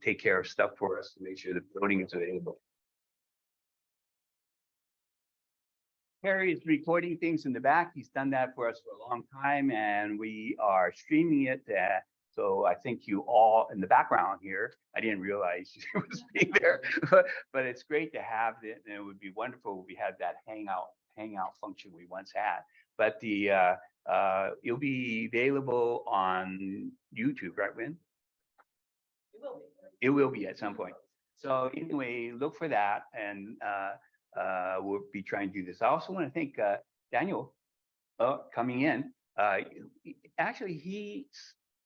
take care of stuff for us to make sure the building is available. Harry is recording things in the back. He's done that for us for a long time, and we are streaming it. So I think you all in the background here, I didn't realize you was being there, but it's great to have it, and it would be wonderful if we had that hangout function we once had. But it'll be available on YouTube, right, Win? It will be. It will be at some point. So anyway, look for that, and we'll be trying to do this. I also want to thank Daniel coming in. Actually,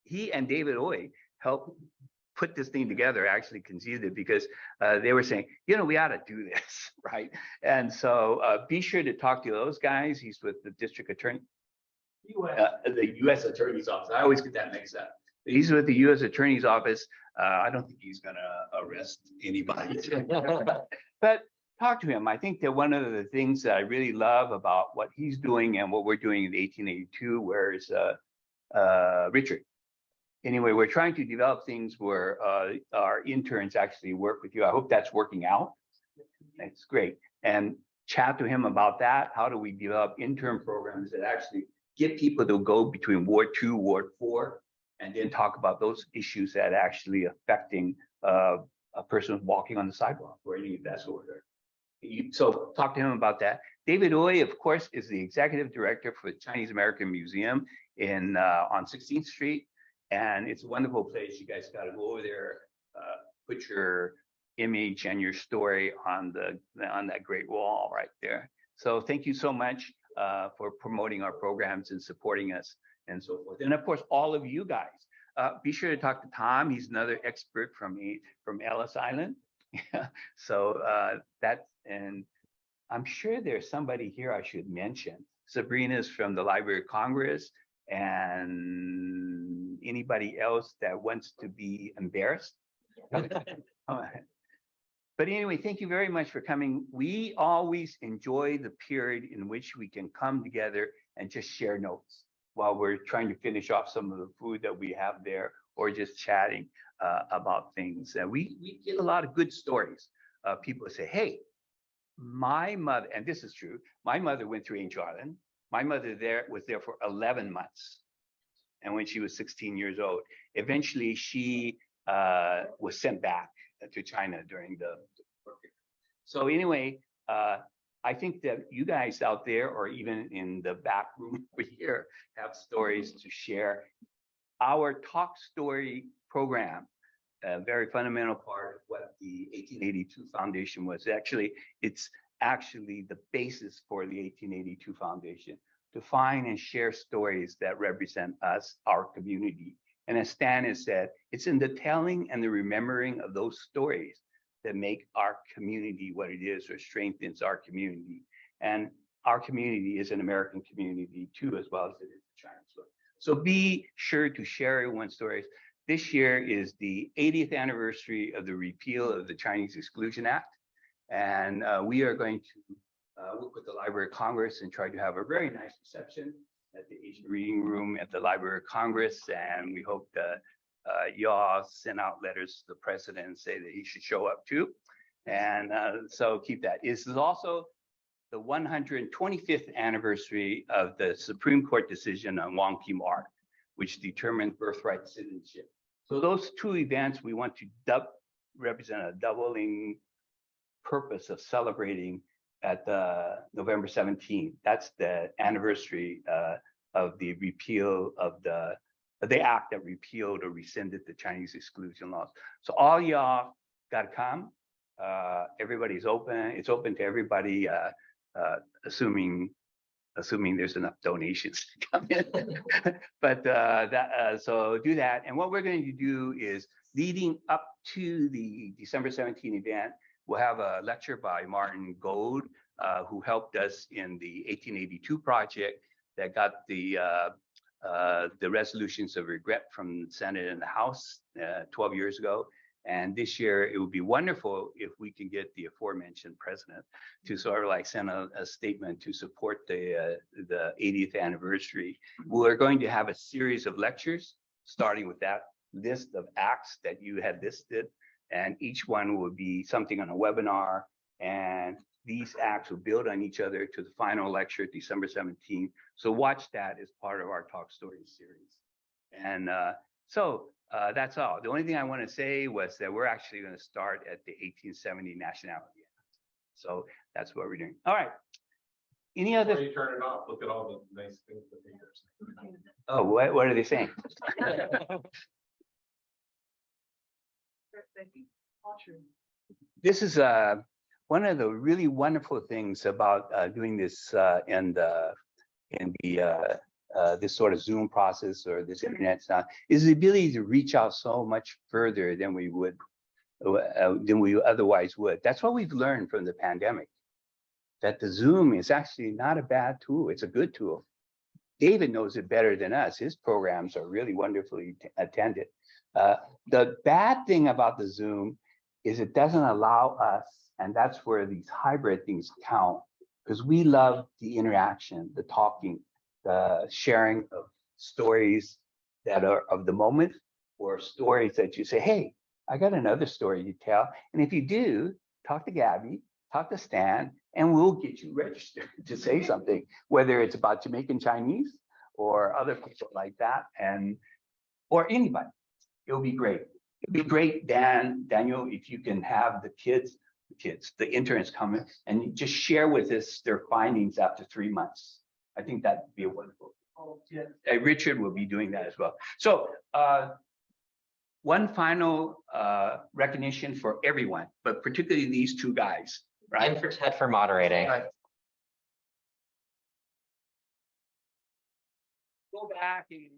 he and David Oy helped put this thing together, actually conceived it, because they were saying, you know, we ought to do this, right? And so be sure to talk to those guys. He's with the district attorney, the U.S. Attorney's Office. I always get that mixed up. He's with the U.S. Attorney's Office. I don't think he's going to arrest anybody. But talk to him. I think that one of the things that I really love about what he's doing and what we're doing in 1882, where's Richard. Anyway, we're trying to develop things where our interns actually work with you. I hope that's working out. That's great. And chat to him about that. How do we develop intern programs that actually get people to go between Ward 2, Ward 4, and then talk about those issues that actually affecting a person walking on the sidewalk or any of that sort. So talk to him about that. David Oy, of course, is the executive director for the Chinese American Museum on 16th Street. And it's a wonderful place. You guys got to go over there, put your image and your story on that great wall right there. So thank you so much for promoting our programs and supporting us and so forth. And of course, all of you guys, be sure to talk to Tom. He's another expert from Ellis Island. So and I'm sure there's somebody here I should mention. Sabrina's from the Library of Congress, and anybody else that wants to be embarrassed. But anyway, thank you very much for coming. We always enjoy the period in which we can come together and just share notes while we're trying to finish off some of the food that we have there, or just chatting about things. And we get a lot of good stories. People say, hey, my mother, and this is true, my mother went through Angel Island. My mother was there for 11 months. And when she was 16 years old, eventually she was sent back to China during the war period. So anyway, I think that you guys out there, or even in the back room over here, have stories to share. Our Talk Story program, a very fundamental part of what the 1882 Foundation was. It's actually the basis for the 1882 Foundation, to find and share stories that represent us, our community. And as Stan has said, it's in the telling and the remembering of those stories that make our community what it is, or strengthens our community. And our community is an American community too, as well as it is the Chinese one. So be sure to share everyone's stories. This year is the 80th anniversary of the repeal of the Chinese Exclusion Act. And we are going to work with the Library of Congress and try to have a very nice reception at the Asian Reading Room at the Library of Congress. And we hope that y'all send out letters to the president and say that he should show up too. And so keep that. This is also the 125th anniversary of the Supreme Court decision on Wong Kim Ark, which determined birthright citizenship. So those two events we want to represent a doubling purpose of celebrating at November 17th. That's the anniversary of the repeal of the the act that repealed or rescinded the Chinese exclusion laws. So all y'all got to come. Everybody's open. It's open to everybody, assuming there's enough donations to come in. But so do that. And what we're going to do is leading up to the December 17 event, we'll have a lecture by Martin Gold, who helped us in the 1882 project that got the resolutions of regret from the Senate and the House 12 years ago. And this year, it would be wonderful if we can get the aforementioned president to sort of like send a statement to support the 80th anniversary. We're going to have a series of lectures, starting with that list of acts that you had listed. And each one will be something on a webinar. And these acts will build on each other to the final lecture, December 17th. So watch that as part of our Talk Stories series. And that's all. The only thing I want to say was that we're actually going to start at the 1870 nationality. So that's what we're doing. All right. Any other? Before you turn it off, look at all the nice things that they are. Oh, what are they saying? This is one of the really wonderful things about doing this in this sort of Zoom process or this internet stuff is the ability to reach out so much further than we would than we otherwise would. That's what we've learned from the pandemic, that the Zoom is actually not a bad tool. It's a good tool. David knows it better than us. His programs are really wonderfully attended. The bad thing about the Zoom is it doesn't allow us, and that's where these hybrid things count, because we love the interaction, the talking, the sharing of stories that are of the moment, or stories that you say, hey, I got another story to tell. And if you do, talk to Gabby, talk to Stan, and we'll get you registered to say something, whether it's about Jamaican Chinese or other people like that, or anybody. It'll be great. It'd be great, Daniel, if you can have the interns come in and just share with us their findings after 3 months. I think that'd be a wonderful. Yeah. Richard will be doing that as well. So one final recognition for everyone, but particularly these two guys, right? And for Ted for moderating. Right. Go back and